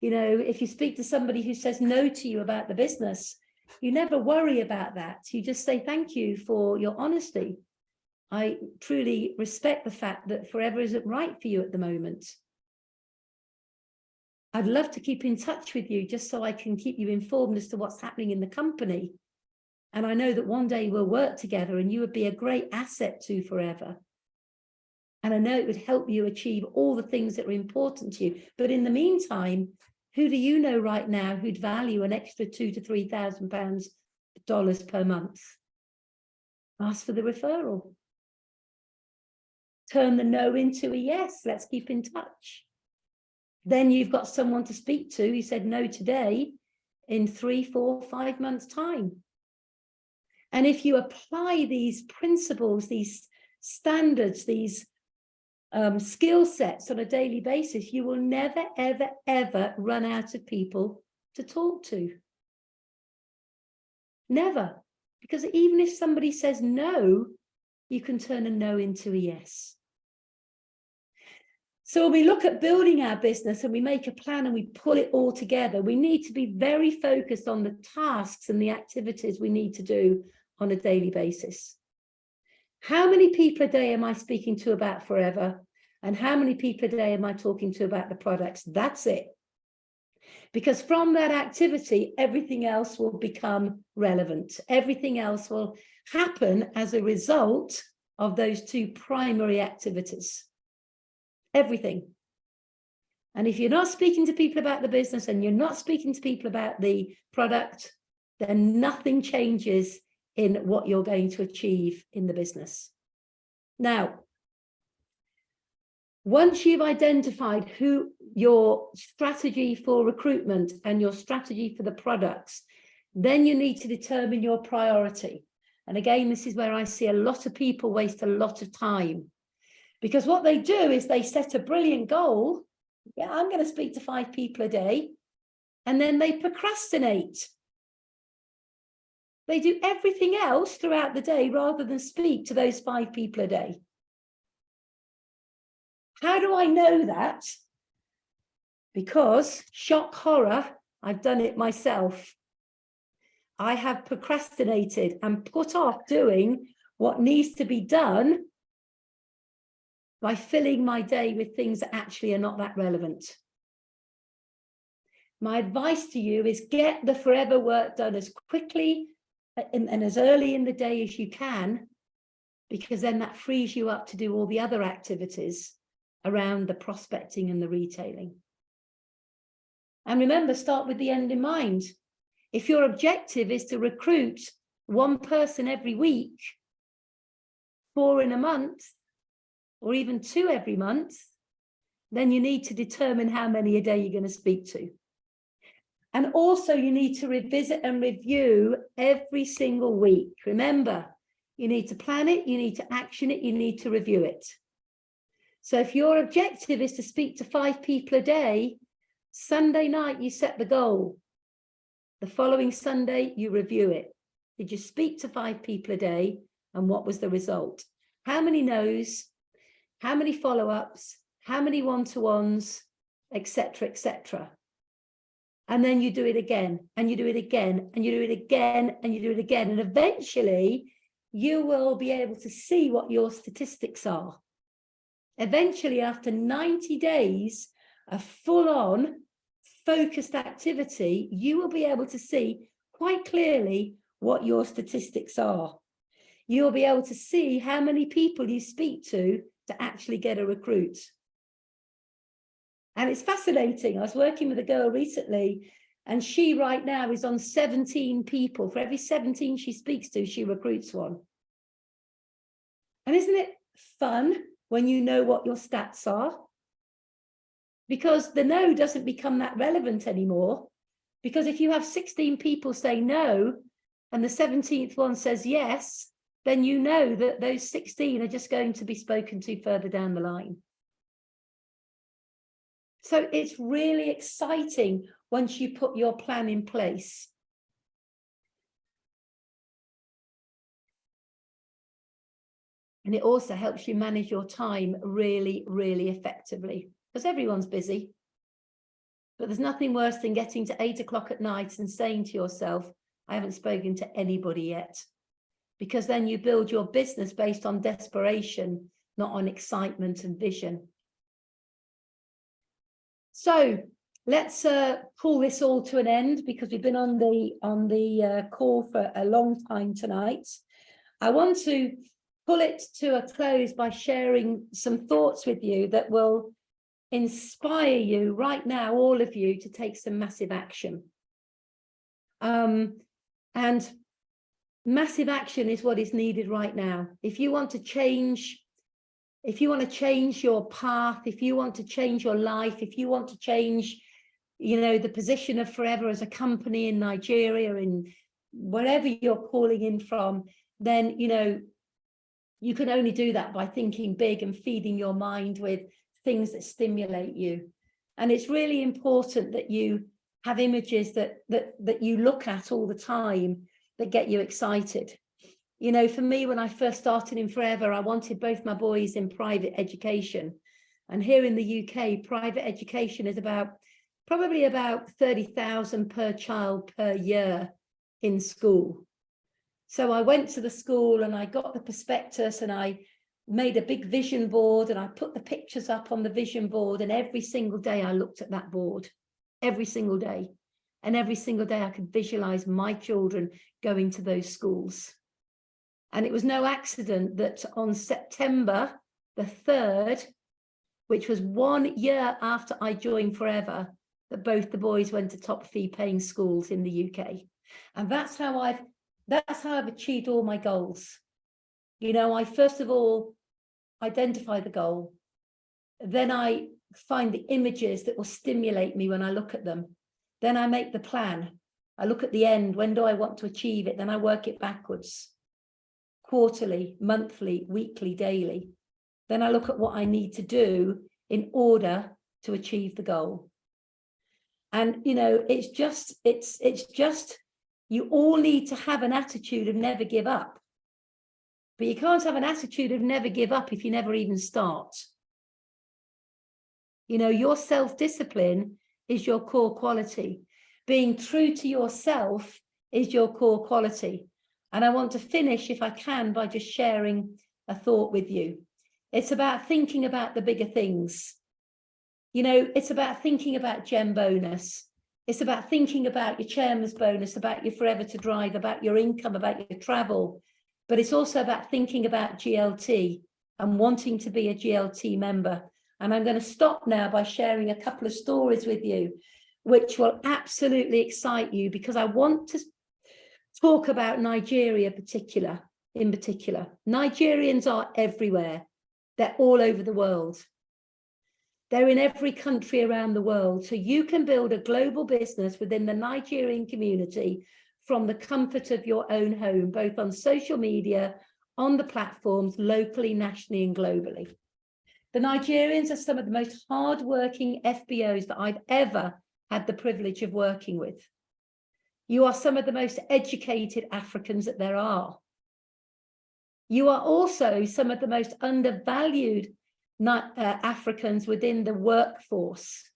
If you speak to somebody who says no to you about the business, you never worry about that. You just say, thank you for your honesty. I truly respect the fact that forever isn't right for you at the moment. I'd love to keep in touch with you just so I can keep you informed as to what's happening in the company. And I know that one day we'll work together and you would be a great asset to Forever. And I know it would help you achieve all the things that are important to you. But in the meantime, who do you know right now who'd value an extra £2,000 to $3,000 per month? Ask for the referral. Turn the no into a yes. Let's keep in touch. Then you've got someone to speak to who said no today in 3, 4, 5 months' time. And if you apply these principles, these standards, these skill sets on a daily basis, you will never, ever, ever run out of people to talk to. Never. Because even if somebody says no, you can turn a no into a yes. So when we look at building our business and we make a plan and we pull it all together, we need to be very focused on the tasks and the activities we need to do on a daily basis. How many people a day am I speaking to about Forever? And how many people a day am I talking to about the products? That's it. Because from that activity, everything else will become relevant. Everything else will happen as a result of those two primary activities. Everything. And if you're not speaking to people about the business and you're not speaking to people about the product, then nothing changes in what you're going to achieve in the business. Now, once you've identified who your strategy for recruitment and your strategy for the products, then you need to determine your priority. And again, this is where I see a lot of people waste a lot of time. Because what they do is they set a brilliant goal. Yeah, I'm going to speak to 5 people a day. And then they procrastinate. They do everything else throughout the day rather than speak to those 5 people a day. How do I know that? Because, shock horror, I've done it myself. I have procrastinated and put off doing what needs to be done by filling my day with things that actually are not that relevant. My advice to you is get the Forever work done as quickly and as early in the day as you can, because then that frees you up to do all the other activities around the prospecting and the retailing. And remember, start with the end in mind. If your objective is to recruit 1 person every week, 4 in a month, or even 2 every month, then you need to determine how many a day you're going to speak to. And also you need to revisit and review every single week. Remember, you need to plan it, you need to action it, you need to review it. So if your objective is to speak to 5 people a day, Sunday night you set the goal. The following Sunday you review it. Did you speak to 5 people a day? And what was the result? How many no's? How many follow-ups? How many one-to-ones? Etc., etc. And then you do it again, and you do it again, and you do it again, and you do it again. And eventually you will be able to see what your statistics are. Eventually, after 90 days of full-on focused activity, you will be able to see quite clearly what your statistics are. You'll be able to see how many people you speak to actually get a recruit. And it's fascinating. I was working with a girl recently, and she right now is on 17 people. For every 17 she speaks to, she recruits 1. And isn't it fun when you know what your stats are? Because the no doesn't become that relevant anymore. Because if you have 16 people say no, and the 17th one says yes, then you know that those 16 are just going to be spoken to further down the line. So it's really exciting once you put your plan in place. And it also helps you manage your time really, really effectively, because everyone's busy. But there's nothing worse than getting to 8 o'clock at night and saying to yourself, I haven't spoken to anybody yet. Because then you build your business based on desperation, not on excitement and vision. So let's pull this all to an end, because we've been on the call for a long time tonight. I want to pull it to a close by sharing some thoughts with you that will inspire you right now, all of you, to take some massive action. And massive action is what is needed right now. If you want to change your path, if you want to change your life, if you want to change, the position of Forever as a company in Nigeria, in wherever you're calling in from, then, you know, you can only do that by thinking big and feeding your mind with things that stimulate you. And it's really important that you have images that you look at all the time that get you excited. You know, for me, when I first started in Forever, I wanted both my boys in private education. And here in the UK, private education is probably about 30,000 per child per year in school. So I went to the school and I got the prospectus and I made a big vision board and I put the pictures up on the vision board, and every single day I looked at that board, every single day. And every single day I could visualize my children going to those schools. And it was no accident that on September the 3rd, which was 1 year after I joined Forever, that both the boys went to top fee paying schools in the UK. And that's how I've achieved all my goals. You know, I first of all identify the goal. Then I find the images that will stimulate me when I look at them. Then I make the plan. I look at the end. When do I want to achieve it? Then I work it backwards. Quarterly, monthly, weekly, daily. Then I look at what I need to do in order to achieve the goal. And, you know, it's just, you all need to have an attitude of never give up. But you can't have an attitude of never give up if you never even start. You know, your self-discipline is your core quality. Being true to yourself is your core quality. And I want to finish, if I can, by just sharing a thought with you. It's about thinking about the bigger things. You know, it's about thinking about gem bonus. It's about thinking about your chairman's bonus, about your forever to drive, about your income, about your travel. But it's also about thinking about GLT and wanting to be a GLT member. And I'm going to stop now by sharing a couple of stories with you, which will absolutely excite you, because I want to talk about Nigeria in particular. Nigerians are everywhere. They're all over the world. They're in every country around the world. So you can build a global business within the Nigerian community from the comfort of your own home, both on social media, on the platforms, locally, nationally, and globally. The Nigerians are some of the most hardworking FBOs that I've ever had the privilege of working with. You are some of the most educated Africans that there are. You are also some of the most undervalued Africans within the workforce.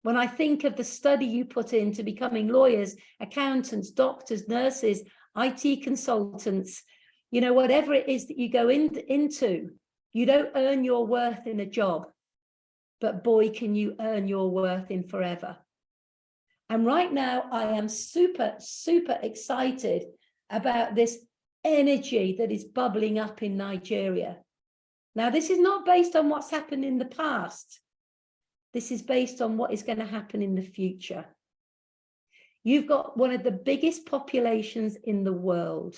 When I think of the study you put into becoming lawyers, accountants, doctors, nurses, IT consultants, you know, whatever it is that you go into, you don't earn your worth in a job, but boy, can you earn your worth in Forever. And right now I am super, super excited about this energy that is bubbling up in Nigeria. Now, this is not based on what's happened in the past. This is based on what is going to happen in the future. You've got one of the biggest populations in the world.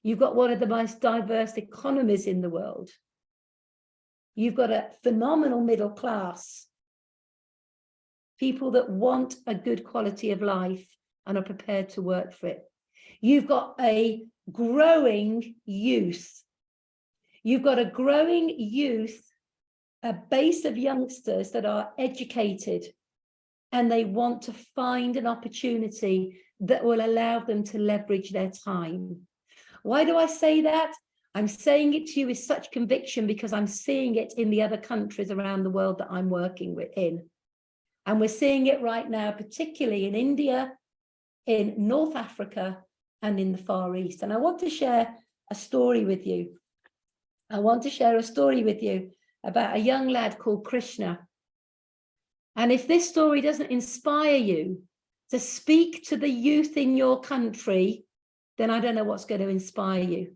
You've got one of the most diverse economies in the world. You've got a phenomenal middle class. People that want a good quality of life and are prepared to work for it. You've got a growing youth. You've got a growing youth, a base of youngsters that are educated, and they want to find an opportunity that will allow them to leverage their time. Why do I say that? I'm saying it to you with such conviction because I'm seeing it in the other countries around the world that I'm working in. And we're seeing it right now, particularly in India, in North Africa, and in the Far East. And I want to share a story with you. I want to share a story with you about a young lad called Krishna. And if this story doesn't inspire you to speak to the youth in your country, then I don't know what's going to inspire you.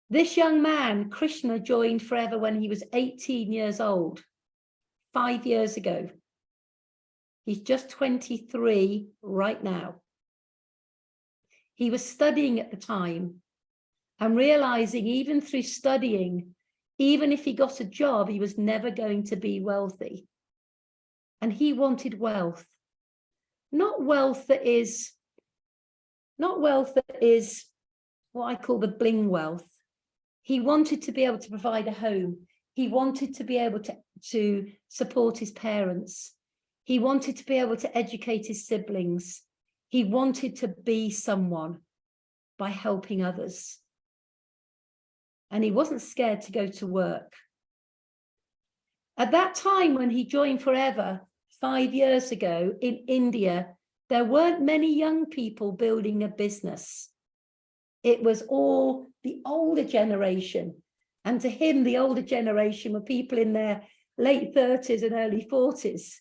This young man, Krishna, joined Forever when he was 18 years old, 5 years ago. He's just 23 right now. He was studying at the time and realizing even through studying, even if he got a job, he was never going to be wealthy. And he wanted wealth. not wealth that is what I call the bling wealth. He wanted to be able to provide a home. He wanted to be able to support his parents. He wanted to be able to educate his siblings. He wanted to be someone by helping others. And he wasn't scared to go to work. At that time, when he joined Forever 5 years ago in India, there weren't many young people building a business. It was all the older generation. And to him, the older generation were people in their late 30s and early 40s.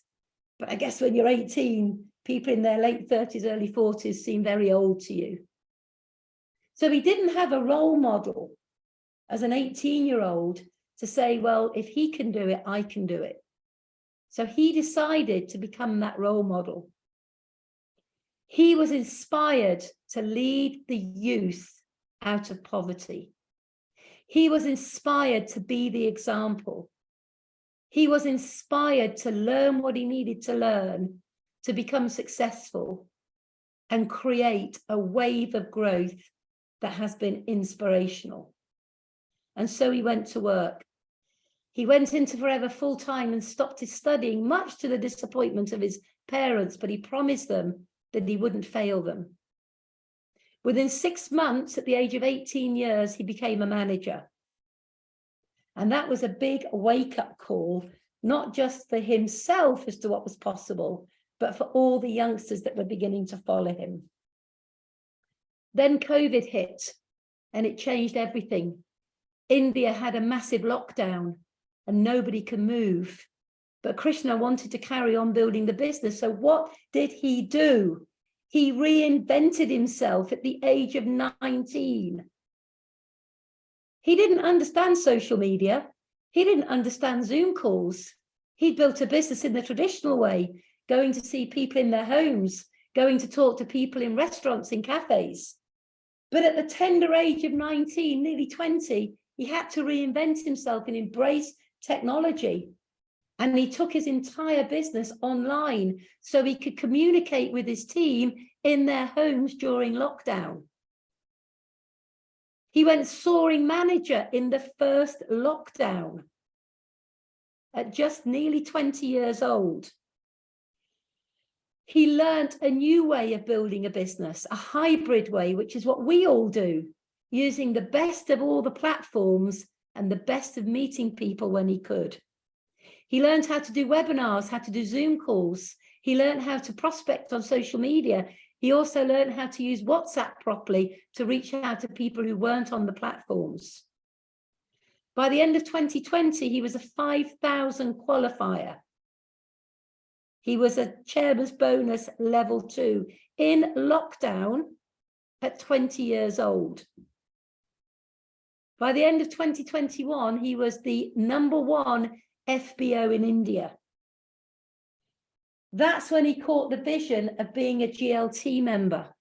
But I guess when you're 18, people in their late 30s, early 40s seem very old to you. So he didn't have a role model as an 18-year-old to say, well, if he can do it, I can do it. So he decided to become that role model. He was inspired to lead the youth out of poverty. He was inspired to be the example. He was inspired to learn what he needed to learn to become successful and create a wave of growth that has been inspirational. And so he went to work. He went into Forever full time and stopped his studying, much to the disappointment of his parents, but he promised them that he wouldn't fail them. Within 6 months, at the age of 18 years, he became a manager. And that was a big wake-up call, not just for himself as to what was possible, but for all the youngsters that were beginning to follow him. Then COVID hit, and it changed everything. India had a massive lockdown, and nobody could move. But Krishna wanted to carry on building the business. So what did he do? He reinvented himself at the age of 19. He didn't understand social media. He didn't understand Zoom calls. He built a business in the traditional way, going to see people in their homes, going to talk to people in restaurants, in cafes. But at the tender age of 19, nearly 20, he had to reinvent himself and embrace technology. And he took his entire business online so he could communicate with his team in their homes during lockdown. He went soaring manager in the first lockdown at just nearly 20 years old. He learned a new way of building a business, a hybrid way, which is what we all do, using the best of all the platforms and the best of meeting people when he could. He learned how to do webinars, how to do Zoom calls. He learned how to prospect on social media. He also learned how to use WhatsApp properly to reach out to people who weren't on the platforms. By the end of 2020, he was a 5,000 qualifier. He was a chairman's bonus level 2 in lockdown at 20 years old. By the end of 2021, he was the #1 FBO in India. That's when he caught the vision of being a GLT member.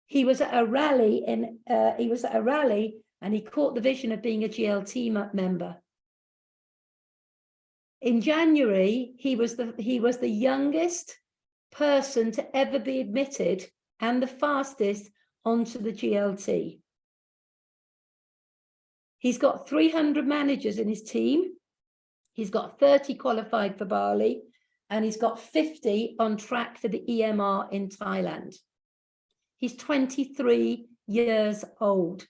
He was at a rally and he caught the vision of being a GLT member. In January, he was the youngest person to ever be admitted and the fastest onto the GLT. He's got 300 managers in his team. He's got 30 qualified for Bali, and he's got 50 on track for the EMR in Thailand. He's 23 years old.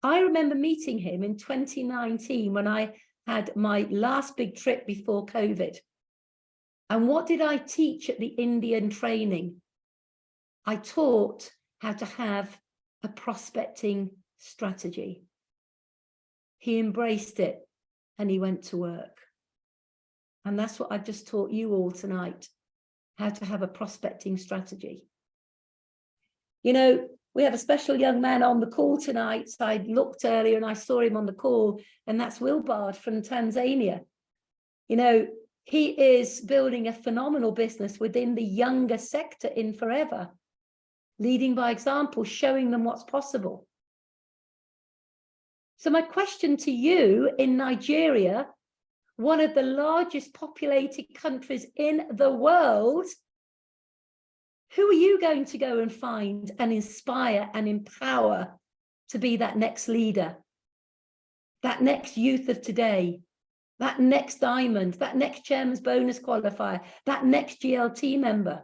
I remember meeting him in 2019 when I had my last big trip before COVID. And what did I teach at the Indian training? I taught how to have a prospecting strategy. He embraced it and he went to work. And that's what I've just taught you all tonight, how to have a prospecting strategy. You know, we have a special young man on the call tonight. So I looked earlier and I saw him on the call, and that's Wilbard from Tanzania. You know, he is building a phenomenal business within the younger sector in Forever, leading by example, showing them what's possible. So my question to you in Nigeria, one of the largest populated countries in the world, who are you going to go and find and inspire and empower to be that next leader, that next youth of today, that next diamond, that next chairman's bonus qualifier, that next GLT member?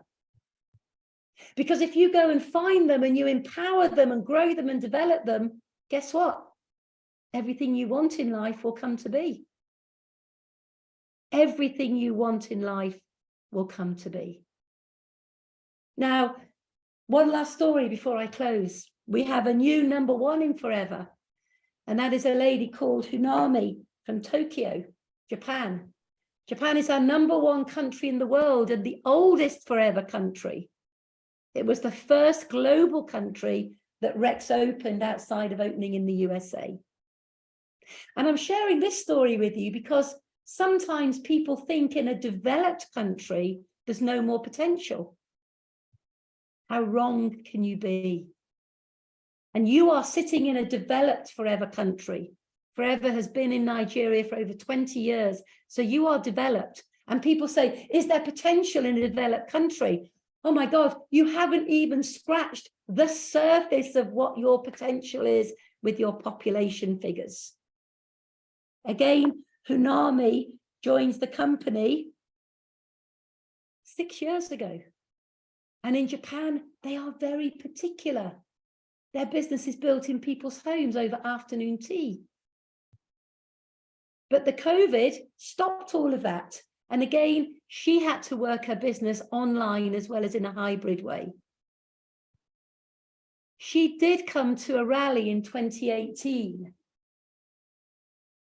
Because if you go and find them and you empower them and grow them and develop them, guess what? Everything you want in life will come to be. Everything you want in life will come to be. Now, one last story before I close. We have a new #1 in Forever, and that is a lady called Hunami from Tokyo, Japan. Japan is our #1 country in the world and the oldest Forever country. It was the first global country that Rex opened outside of opening in the USA. And I'm sharing this story with you because sometimes people think in a developed country, there's no more potential. How wrong can you be? And you are sitting in a developed Forever country. Forever has been in Nigeria for over 20 years. So you are developed. And people say, is there potential in a developed country? Oh my God, you haven't even scratched the surface of what your potential is with your population figures. Again, Hunami joins the company 6 years ago. And in Japan, they are very particular. Their business is built in people's homes over afternoon tea. But the COVID stopped all of that. And again, she had to work her business online as well as in a hybrid way. She did come to a rally in 2018.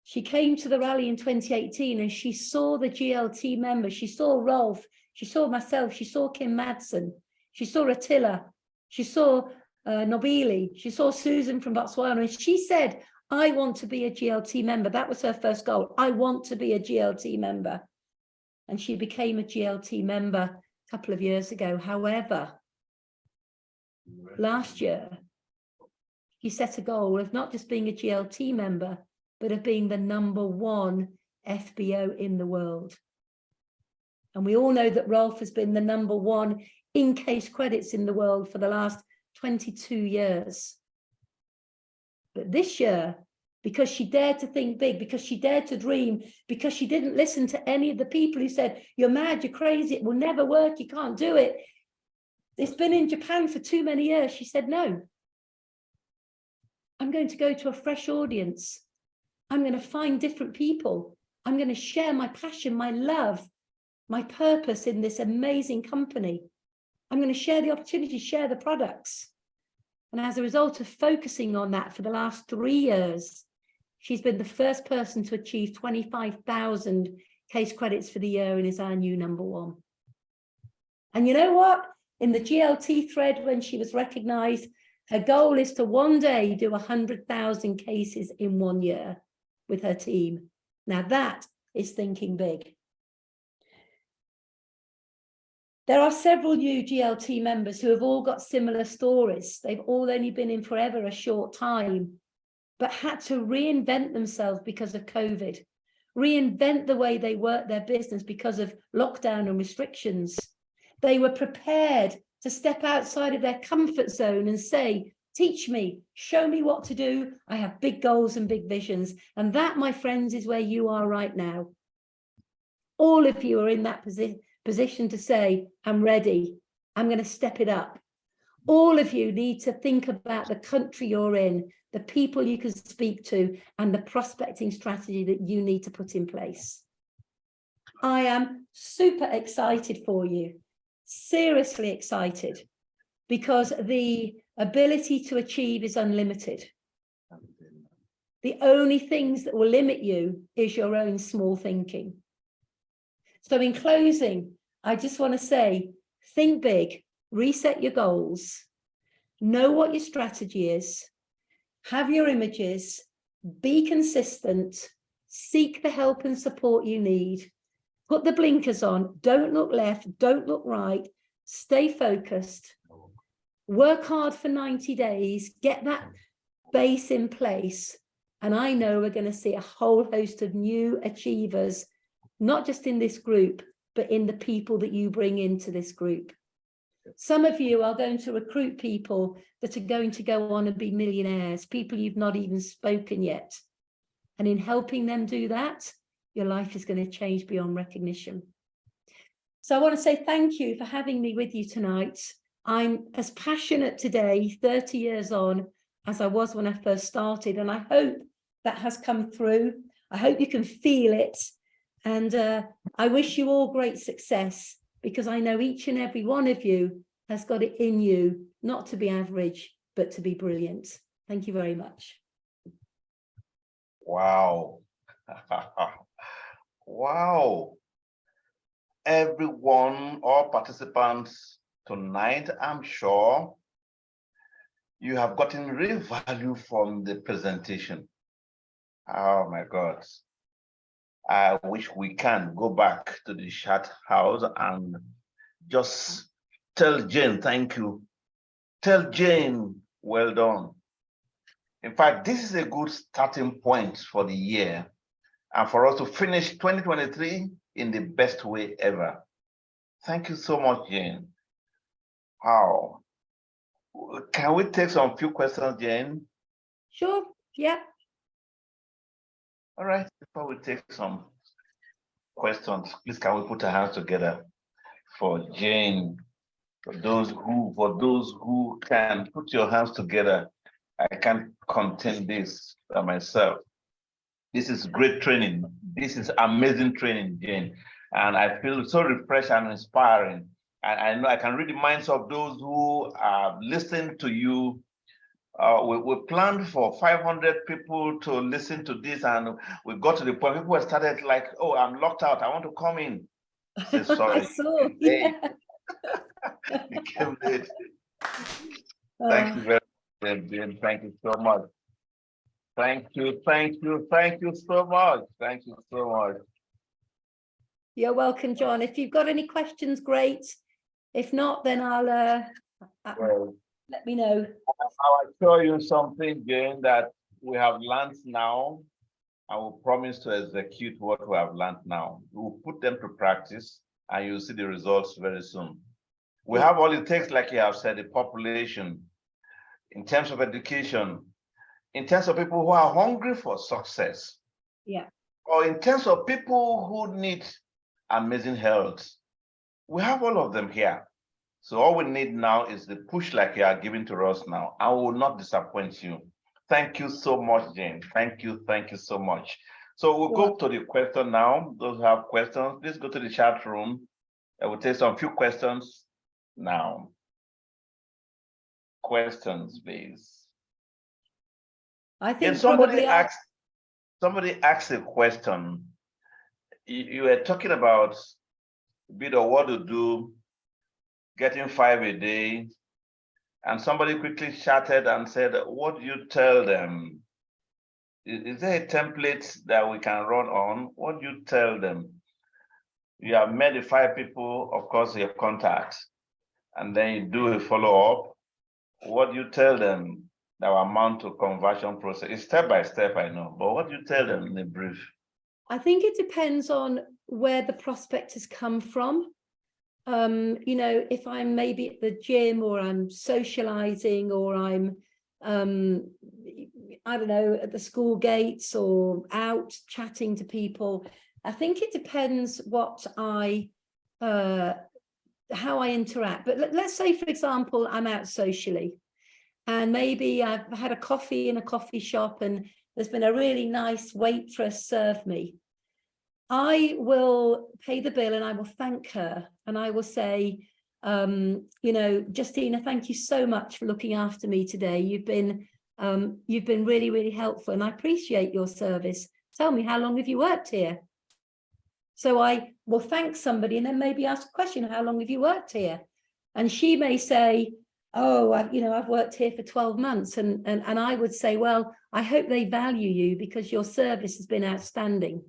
She came to the rally in 2018 and she saw the GLT members. She saw Rolf, she saw myself, she saw Kim Madsen, she saw Attila, she saw Nobili, she saw Susan from Botswana. And she said, I want to be a GLT member. That was her first goal. I want to be a GLT member. And she became a GLT member a couple of years ago. However, last year, she set a goal of not just being a GLT member, but of being the #1 FBO in the world. And we all know that Rolf has been the #1 in case credits in the world for the last 22 years. But this year, because she dared to think big, because she dared to dream, because she didn't listen to any of the people who said, you're mad, you're crazy, it will never work, you can't do it. It's been in Japan for too many years. She said, no, I'm going to go to a fresh audience. I'm going to find different people. I'm going to share my passion, my love, my purpose in this amazing company. I'm going to share the opportunity, share the products. And as a result of focusing on that for the last 3 years, she's been the first person to achieve 25,000 case credits for the year and is our new #1. And you know what? In the GLT thread, when she was recognized, her goal is to one day do 100,000 cases in 1 year with her team. Now that is thinking big. There are several new GLT members who have all got similar stories. They've all only been in Forever a short time, but had to reinvent themselves because of COVID, reinvent the way they work their business because of lockdown and restrictions. They were prepared to step outside of their comfort zone and say, teach me, show me what to do. I have big goals and big visions. And that, my friends, is where you are right now. All of you are in that position to say, I'm ready. I'm going to step it up. All of you need to think about the country you're in, the people you can speak to, and the prospecting strategy that you need to put in place. I am super excited for you, seriously excited, because the ability to achieve is unlimited. The only things that will limit you is your own small thinking. So in closing, I just want to say, think big, reset your goals, know what your strategy is, have your images, be consistent, seek the help and support you need, put the blinkers on, don't look left, don't look right, stay focused, work hard for 90 days, get that base in place. And I know we're going to see a whole host of new achievers not just in this group, but in the people that you bring into this group. Some of you are going to recruit people that are going to go on and be millionaires, people you've not even spoken yet. And in helping them do that, your life is going to change beyond recognition. So I want to say thank you for having me with you tonight. I'm as passionate today, 30 years on, as I was when I first started. And I hope that has come through. I hope you can feel it. And I wish you all great success, because I know each and every one of you has got it in you, not to be average, but to be brilliant. Thank you very much. Wow. Wow. Everyone, all participants tonight, I'm sure you have gotten real value from the presentation. Oh my God. I wish we can go back to the chat house and just tell Jayne, thank you. Tell Jayne, well done. In fact, this is a good starting point for the year and for us to finish 2023 in the best way ever. Thank you so much, Jayne. Wow. Can we take some few questions, Jayne? Sure, yeah. All right, before we take some questions, please can we put our hands together for Jayne? For those who can put your hands together, I can't contain this by myself. This is great training. This is amazing training, Jayne. And I feel so refreshed and inspiring. And I know I can read the minds of those who are listening to you. We planned for 500 people to listen to this, and we got to the point people started like, oh, I'm locked out. I want to come in. Say, sorry. I saw, yeah. You came late. Thank you very much, Jayne. Thank you so much. Thank you so much. Thank you so much. You're welcome, John. If you've got any questions, great. If not, then I'll let me know. I'll show you something, Jayne, that we have learned now. I will promise to execute what we have learned now. We will put them to practice, and you'll see the results very soon. We have all it takes, like you have said, the population, in terms of education, in terms of people who are hungry for success, or in terms of people who need amazing health. We have all of them here. So all we need now is the push like you are giving to us now. I will not disappoint you. Thank you so much, Jayne. Thank you so much. So we'll go to the question now. Those who have questions, please go to the chat room. I will take some few questions now. Questions, please. I think somebody asked a question. You were talking about a bit of what to do, getting 5 a day, and somebody quickly chatted and said, what do you tell them? Is there a template that we can run on? What do you tell them? You have met the 5 people, of course, your contact, and then you do a follow-up. What do you tell them that will amount to conversion process? It's step by step, I know, but what do you tell them in a brief? I think it depends on where the prospect has come from. You know, if I'm maybe at the gym, or I'm socializing, or I'm, I don't know, at the school gates or out chatting to people, I think it depends what how I interact. But let's say, for example, I'm out socially, and maybe I've had a coffee in a coffee shop, and there's been a really nice waitress serve me. I will pay the bill and I will thank her, and I will say, you know, Justina, thank you so much for looking after me today. You've been really, really helpful, and I appreciate your service. Tell me, how long have you worked here? So I will thank somebody and then maybe ask a question, how long have you worked here? And she may say, oh, I've worked here for 12 months. And I would say, well, I hope they value you because your service has been outstanding.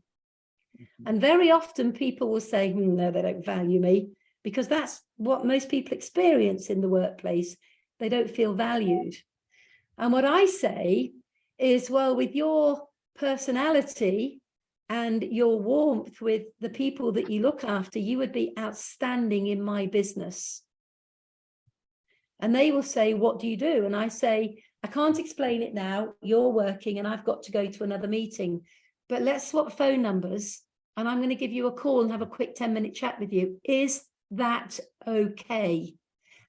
And very often people will say, no, they don't value me, because that's what most people experience in the workplace. They don't feel valued. And what I say is, well, with your personality, and your warmth with the people that you look after, you would be outstanding in my business. And they will say, what do you do? And I say, I can't explain it now. You're working and I've got to go to another meeting, but let's swap phone numbers and I'm going to give you a call and have a quick 10-minute chat with you. Is that okay?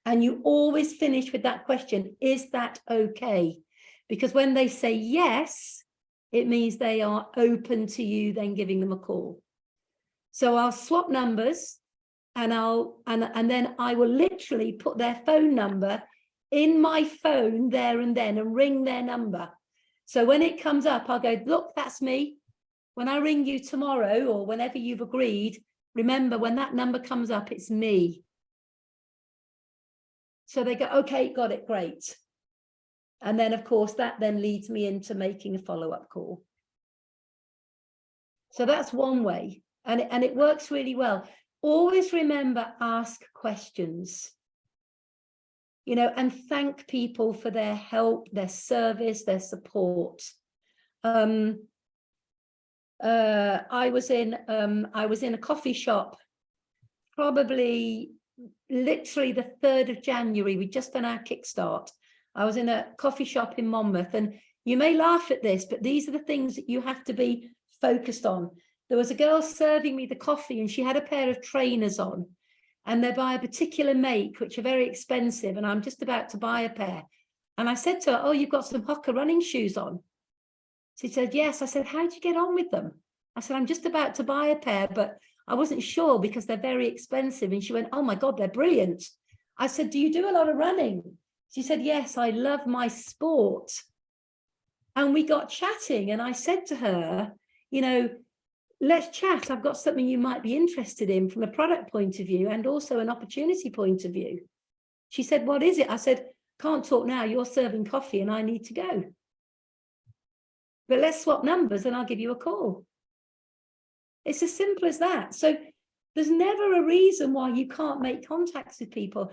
And you always finish with that question, is that okay? Because when they say yes, it means they are open to you then giving them a call. So I'll swap numbers and then I will literally put their phone number in my phone there and then and ring their number. So when it comes up, I'll go, look, that's me. When I ring you tomorrow or whenever you've agreed, remember when that number comes up, it's me. So they go, okay, got it, great. And then of course that then leads me into making a follow-up call. So that's one way, and it works really well. Always remember, ask questions, you know, and thank people for their help, their service, their support. I was in a coffee shop, probably literally the 3rd of January. We'd just done our kickstart. I was in a coffee shop in Monmouth, and you may laugh at this, but these are the things that you have to be focused on. There was a girl serving me the coffee and she had a pair of trainers on, and they're by a particular make, which are very expensive. And I'm just about to buy a pair. And I said to her, oh, you've got some Hoka running shoes on. She said, yes. I said, how'd you get on with them? I said, I'm just about to buy a pair, but I wasn't sure because they're very expensive. And she went, oh my God, they're brilliant. I said, do you do a lot of running? She said, yes, I love my sport. And we got chatting and I said to her, you know, let's chat. I've got something you might be interested in from a product point of view and also an opportunity point of view. She said, what is it? I said, can't talk now. You're serving coffee and I need to go. But let's swap numbers and I'll give you a call. It's as simple as that. So there's never a reason why you can't make contacts with people.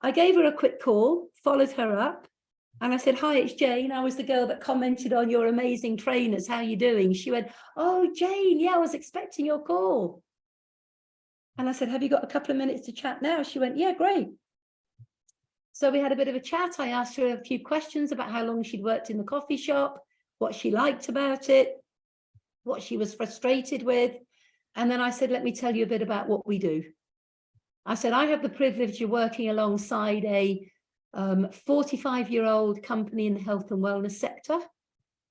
I gave her a quick call, followed her up, and I said, hi, it's Jayne. I was the girl that commented on your amazing trainers. How are you doing? She went, oh, Jayne, yeah, I was expecting your call. And I said, have you got a couple of minutes to chat now? She went, yeah, great. So we had a bit of a chat. I asked her a few questions about how long she'd worked in the coffee shop, what she liked about it, what she was frustrated with. And then I said, let me tell you a bit about what we do. I said, I have the privilege of working alongside a 45-year-old company in the health and wellness sector.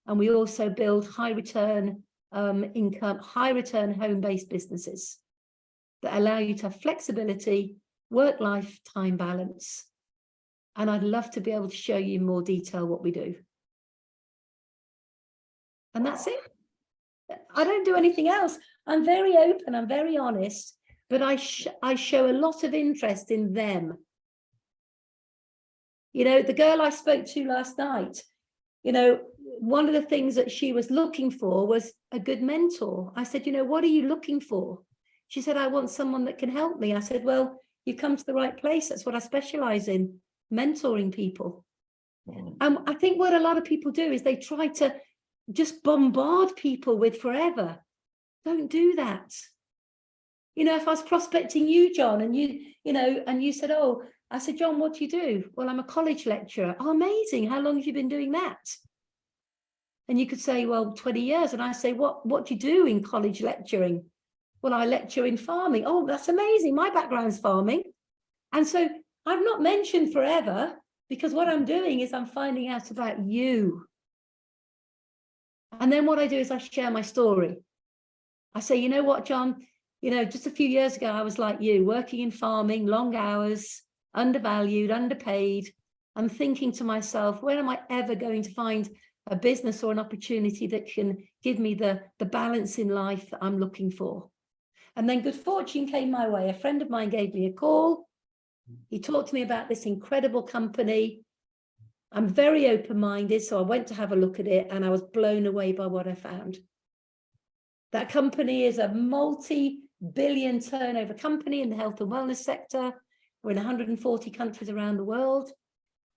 And we also build high return income, high return home-based businesses that allow you to have flexibility, work-life time balance. And I'd love to be able to show you in more detail what we do. And that's it. I don't do anything else. I'm very open, I'm very honest, but I show a lot of interest in them. You know, the girl I spoke to last night, you know, one of the things that she was looking for was a good mentor. I said, you know, what are you looking for? She said, I want someone that can help me. I said, well, you've come to the right place. That's what I specialize in, mentoring people. I think what a lot of people do is they try to just bombard people with forever. Don't do that. You know, if I was prospecting you, John, and you said, oh, I said, John, what do you do? Well, I'm a college lecturer. Oh, amazing. How long have you been doing that? And you could say, well, 20 years. And I say, what do you do in college lecturing? Well, I lecture in farming. Oh, that's amazing. My background's farming. And so I've not mentioned forever, because what I'm doing is I'm finding out about you. And then what I do is I share my story. I say, you know what, John, you know, just a few years ago, I was like you, working in farming, long hours, undervalued, underpaid. I'm thinking to myself, when am I ever going to find a business or an opportunity that can give me the balance in life that I'm looking for? And then good fortune came my way. A friend of mine gave me a call. He talked to me about this incredible company. I'm very open-minded, so I went to have a look at it and I was blown away by what I found. That company is a multi-billion turnover company in the health and wellness sector. We're in 140 countries around the world.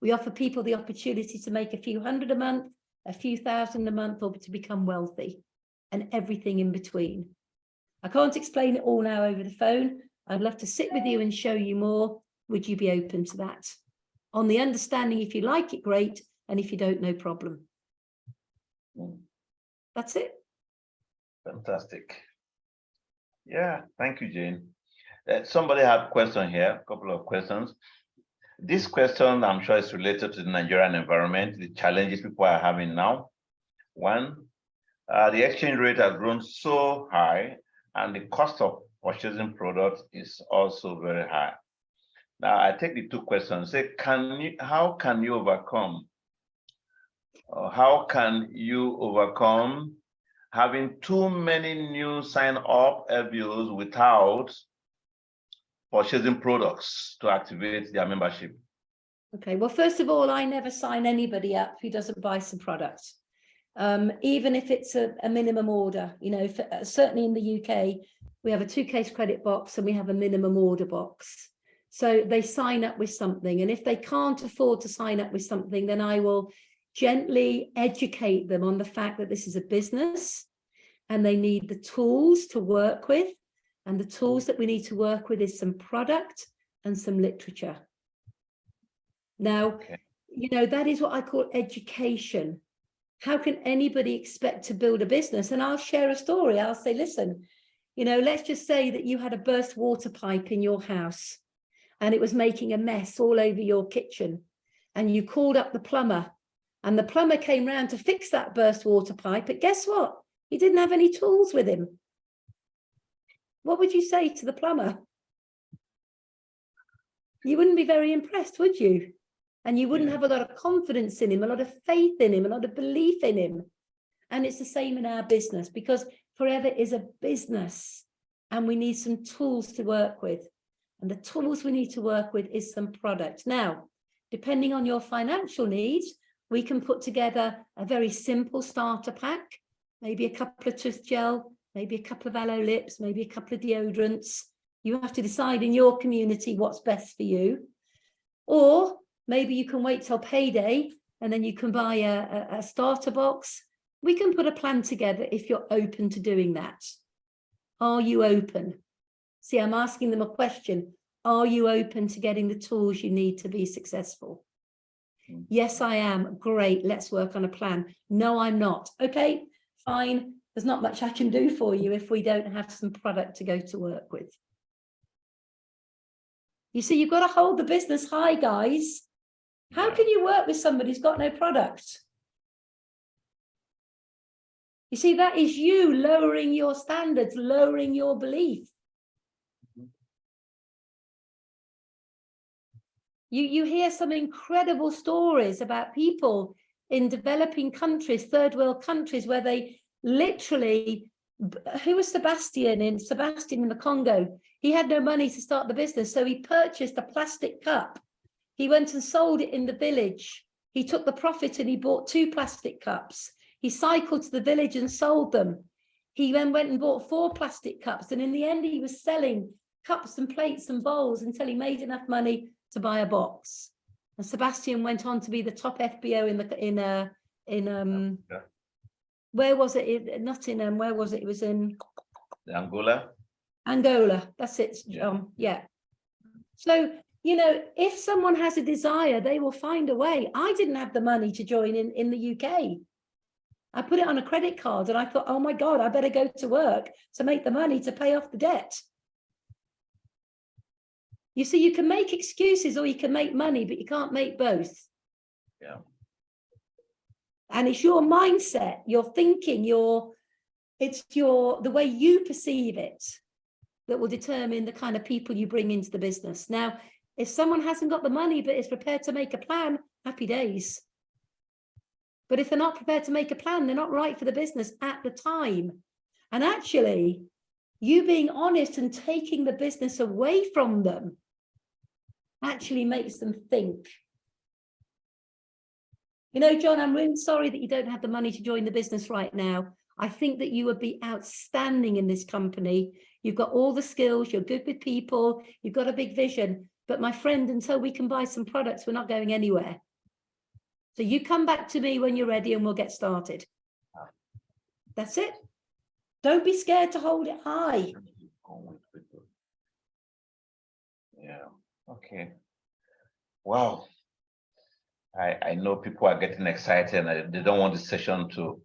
We offer people the opportunity to make a few hundred a month, a few thousand a month, or to become wealthy. and everything in between. I can't explain it all now over the phone. I'd love to sit with you and show you more. Would you be open to that? On the understanding, if you like it, great. And if you don't, no problem. That's it. Fantastic. Yeah, thank you, Jayne. Somebody had a question here, a couple of questions. This question, I'm sure, is related to the Nigerian environment, the challenges people are having now. One, the exchange rate has grown so high, and the cost of purchasing products is also very high. Now, I take the two questions. Say, how can you overcome having too many new sign-up FBOs without purchasing products to activate their membership? Okay, well, first of all, I never sign anybody up who doesn't buy some product. Even if it's a minimum order, you know, certainly in the UK, we have a 2-case credit box and we have a minimum order box. So they sign up with something. And if they can't afford to sign up with something, then I will gently educate them on the fact that this is a business and they need the tools to work with. And the tools that we need to work with is some product and some literature. Now, you know, that is what I call education. How can anybody expect to build a business? And I'll share a story. I'll say, listen, you know, let's just say that you had a burst water pipe in your house and it was making a mess all over your kitchen. And you called up the plumber and the plumber came round to fix that burst water pipe. But guess what? He didn't have any tools with him. What would you say to the plumber? You wouldn't be very impressed, would you? And you wouldn't have a lot of confidence in him, a lot of faith in him, a lot of belief in him. And it's the same in our business, because Forever is a business and we need some tools to work with. And the tools we need to work with is some product. Now, depending on your financial needs, we can put together a very simple starter pack, maybe a couple of tooth gel, maybe a couple of aloe lips, maybe a couple of deodorants. You have to decide in your community what's best for you. Or maybe you can wait till payday and then you can buy a starter box. We can put a plan together if you're open to doing that. Are you open? See, I'm asking them a question. Are you open to getting the tools you need to be successful? Yes, I am. Great. Let's work on a plan. No, I'm not. Okay, fine. There's not much I can do for you if we don't have some product to go to work with. You see, you've got to hold the business high, guys. How can you work with somebody who's got no product? You see, that is you lowering your standards, lowering your belief. You hear some incredible stories about people in developing countries, third world countries, where they literally, who was Sebastian in the Congo? He had no money to start the business, so he purchased a plastic cup. He went and sold it in the village. He took the profit and he bought 2 plastic cups. He cycled to the village and sold them. He then went and bought 4 plastic cups. And in the end, he was selling cups and plates and bowls until he made enough money to buy a box. And Sebastian went on to be the top FBO where was it? Not in where was it? It was in Angola. Angola. That's it. Yeah. So, you know, if someone has a desire, they will find a way. I didn't have the money to join in the UK. I put it on a credit card and I thought, oh my God, I better go to work to make the money to pay off the debt. You see, you can make excuses or you can make money, but you can't make both. Yeah. And it's your mindset, your thinking, the way you perceive it that will determine the kind of people you bring into the business. Now, if someone hasn't got the money but is prepared to make a plan, happy days. But if they're not prepared to make a plan, they're not right for the business at the time. And actually, you being honest and taking the business away from them actually makes them think. You know, John, I'm really sorry that you don't have the money to join the business right now. I think that you would be outstanding in this company. You've got all the skills, you're good with people, you've got a big vision. But my friend, until we can buy some products, we're not going anywhere. So you come back to me when you're ready and we'll get started. That's it. Don't be scared to hold it high. Yeah. Okay. Wow. I know people are getting excited and they don't want the session to.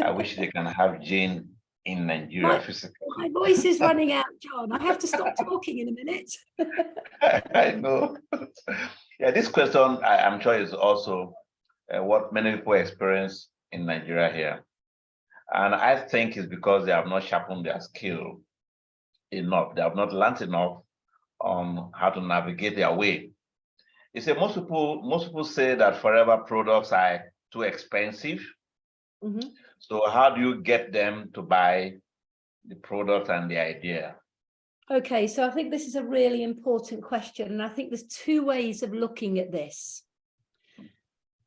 I wish they can have Jayne in Nigeria physically. My voice is running out, John. I have to stop talking in a minute. I know. Yeah, this question I'm sure is also what many people experience in Nigeria here. And I think it's because they have not sharpened their skill enough. They have not learned enough on how to navigate their way. You see, most people say that forever products are too expensive. Mm-hmm. So how do you get them to buy the product and the idea? Okay, so I think this is a really important question, and I think there's two ways of looking at this.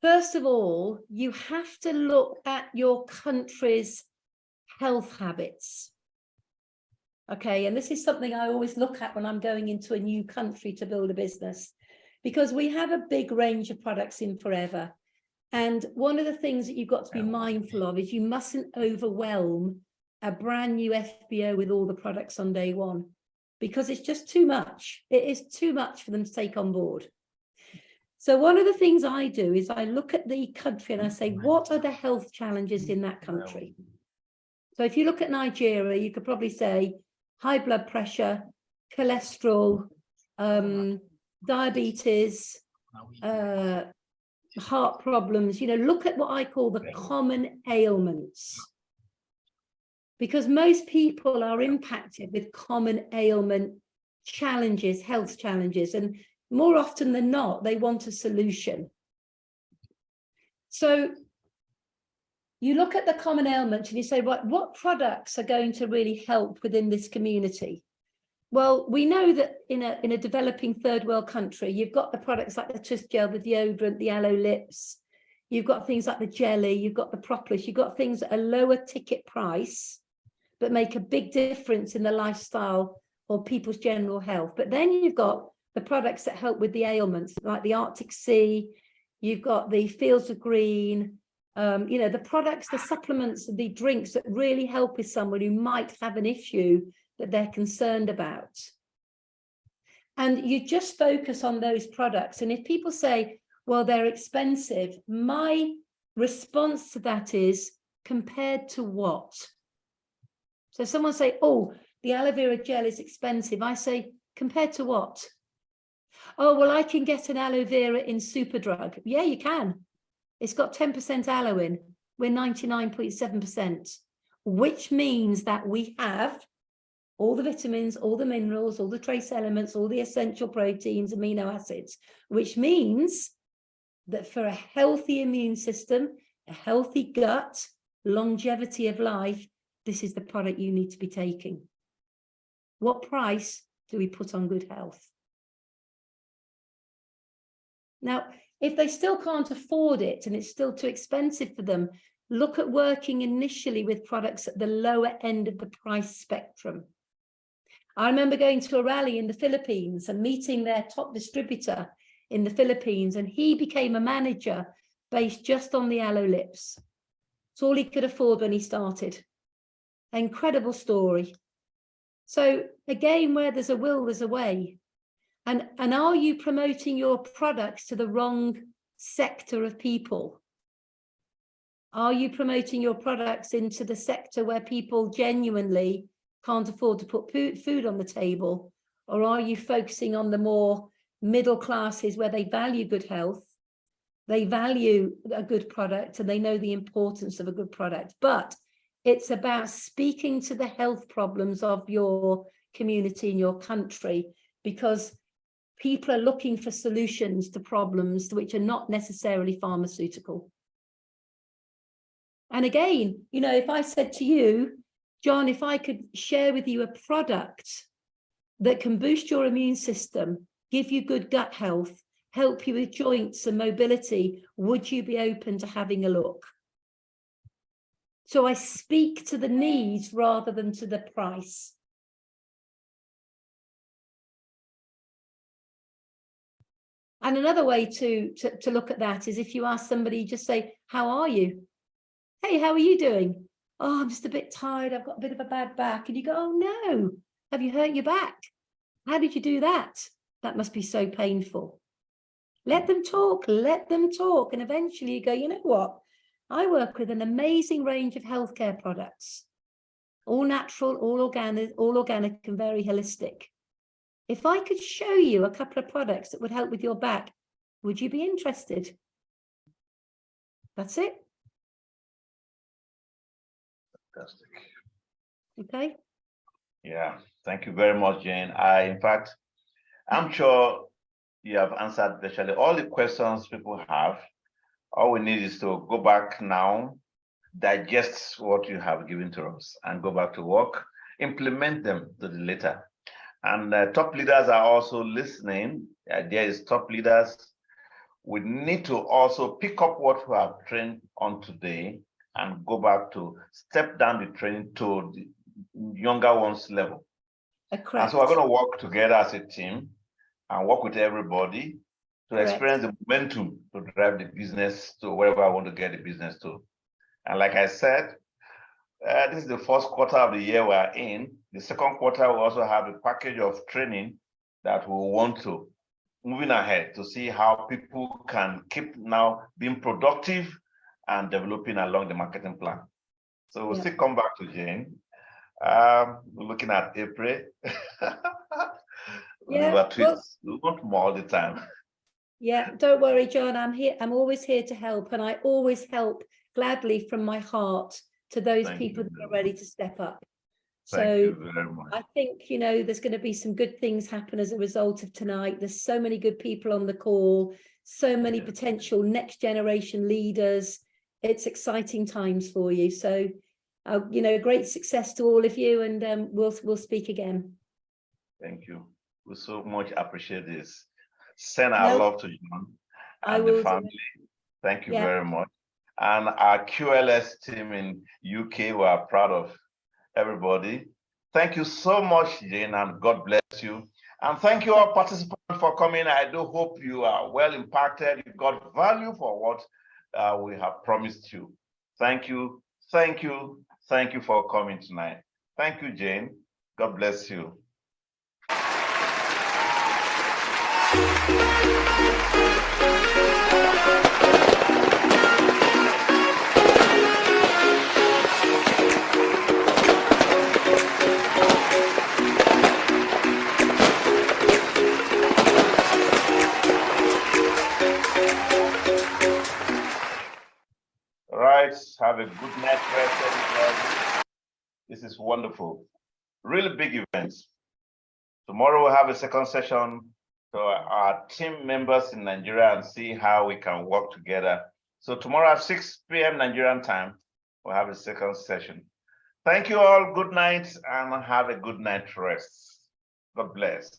First of all, you have to look at your country's health habits. Okay, and this is something I always look at when I'm going into a new country to build a business, because we have a big range of products in Forever. And one of the things that you've got to be mindful of is you mustn't overwhelm a brand new FBO with all the products on day one, because it's just too much. It is too much for them to take on board. So one of the things I do is I look at the country and I say, what are the health challenges in that country? So if you look at Nigeria, you could probably say high blood pressure, cholesterol, diabetes, heart problems. Look at what I call the common ailments, because most people are impacted with common ailment challenges, health challenges, and more often than not, they want a solution. So you look at the common ailments and you say, what products are going to really help within this community? Well, we know that in a developing third world country, you've got the products like the tooth gel, the deodorant, the aloe lips. You've got things like the jelly, you've got the propolis, you've got things at a lower ticket price, but make a big difference in the lifestyle or people's general health. But then you've got the products that help with the ailments, like the Arctic Sea, you've got the Fields of Green, the products, the supplements, the drinks that really help with someone who might have an issue that they're concerned about. And you just focus on those products. And if people say, well, they're expensive, my response to that is, compared to what? So someone say, oh, the aloe vera gel is expensive. I say, compared to what? Oh, well, I can get an aloe vera in Superdrug. Yeah, you can. It's got 10% aloe in. We're 99.7%, which means that we have all the vitamins, all the minerals, all the trace elements, all the essential proteins, amino acids, which means that for a healthy immune system, a healthy gut, longevity of life, this is the product you need to be taking. What price do we put on good health? Now, if they still can't afford it and it's still too expensive for them, look at working initially with products at the lower end of the price spectrum. I remember going to a rally in the Philippines and meeting their top distributor in the Philippines, and he became a manager based just on the aloe lips. It's all he could afford when he started. Incredible story. So again, where there's a will, there's a way. And are you promoting your products to the wrong sector of people? Are you promoting your products into the sector where people genuinely can't afford to put food on the table? Or are you focusing on the more middle classes where they value good health, they value a good product, and they know the importance of a good product? But it's about speaking to the health problems of your community and your country, because people are looking for solutions to problems which are not necessarily pharmaceutical. And again, if I said to you, John, if I could share with you a product that can boost your immune system, give you good gut health, help you with joints and mobility, would you be open to having a look? So I speak to the needs rather than to the price. And another way to look at that is if you ask somebody, just say, how are you? Hey, how are you doing? oh, I'm just a bit tired, I've got a bit of a bad back. And you go, oh no, have you hurt your back? How did you do that? That must be so painful. Let them talk, and eventually you go, you know what? I work with an amazing range of healthcare products, all natural, all organic and very holistic. If I could show you a couple of products that would help with your back, would you be interested? That's it. Fantastic. Okay. Yeah, thank you very much, Jayne. In fact, I'm sure you have answered virtually all the questions people have. All we need is to go back now, digest what you have given to us, and go back to work, implement them to the later. And top leaders are also listening. The idea is top leaders. We need to also pick up what we have trained on today and go back to step down the training to the younger ones level. And so we're going to work together as a team and work with everybody to experience the momentum to drive the business to wherever I want to get the business to. And like I said, this is the first quarter of the year we're in. The second quarter, we also have a package of training that we want to moving ahead to see how people can keep now being productive and developing along the marketing plan. So we'll still come back to Jayne. We're looking at April. We want more all the time. Yeah, don't worry, John. I'm here. I'm always here to help, and I always help gladly from my heart to those people that are ready to step up. Thank you very much. I think, you know, there's going to be some good things happen as a result of tonight. There's so many good people on the call, so many potential next generation leaders. It's exciting times for you. So, you know, great success to all of you, and we'll speak again. Thank you. We so much appreciate this. Send our love to John and the family. Thank you very much. And our QLS team in UK, we are proud of everybody. Thank you so much, Jayne, and God bless you. And thank you all participants for coming. I do hope you are well impacted. You got value for what we have promised you. Thank you, thank you, thank you for coming tonight. Thank you, Jayne. God bless you. Have a good night rest, everybody. This is wonderful. Really big events. Tomorrow we'll have a second session to our team members in Nigeria and see how we can work together. So tomorrow at 6 p.m. Nigerian time, we'll have a second session. Thank you all. Good night and have a good night rest. God bless.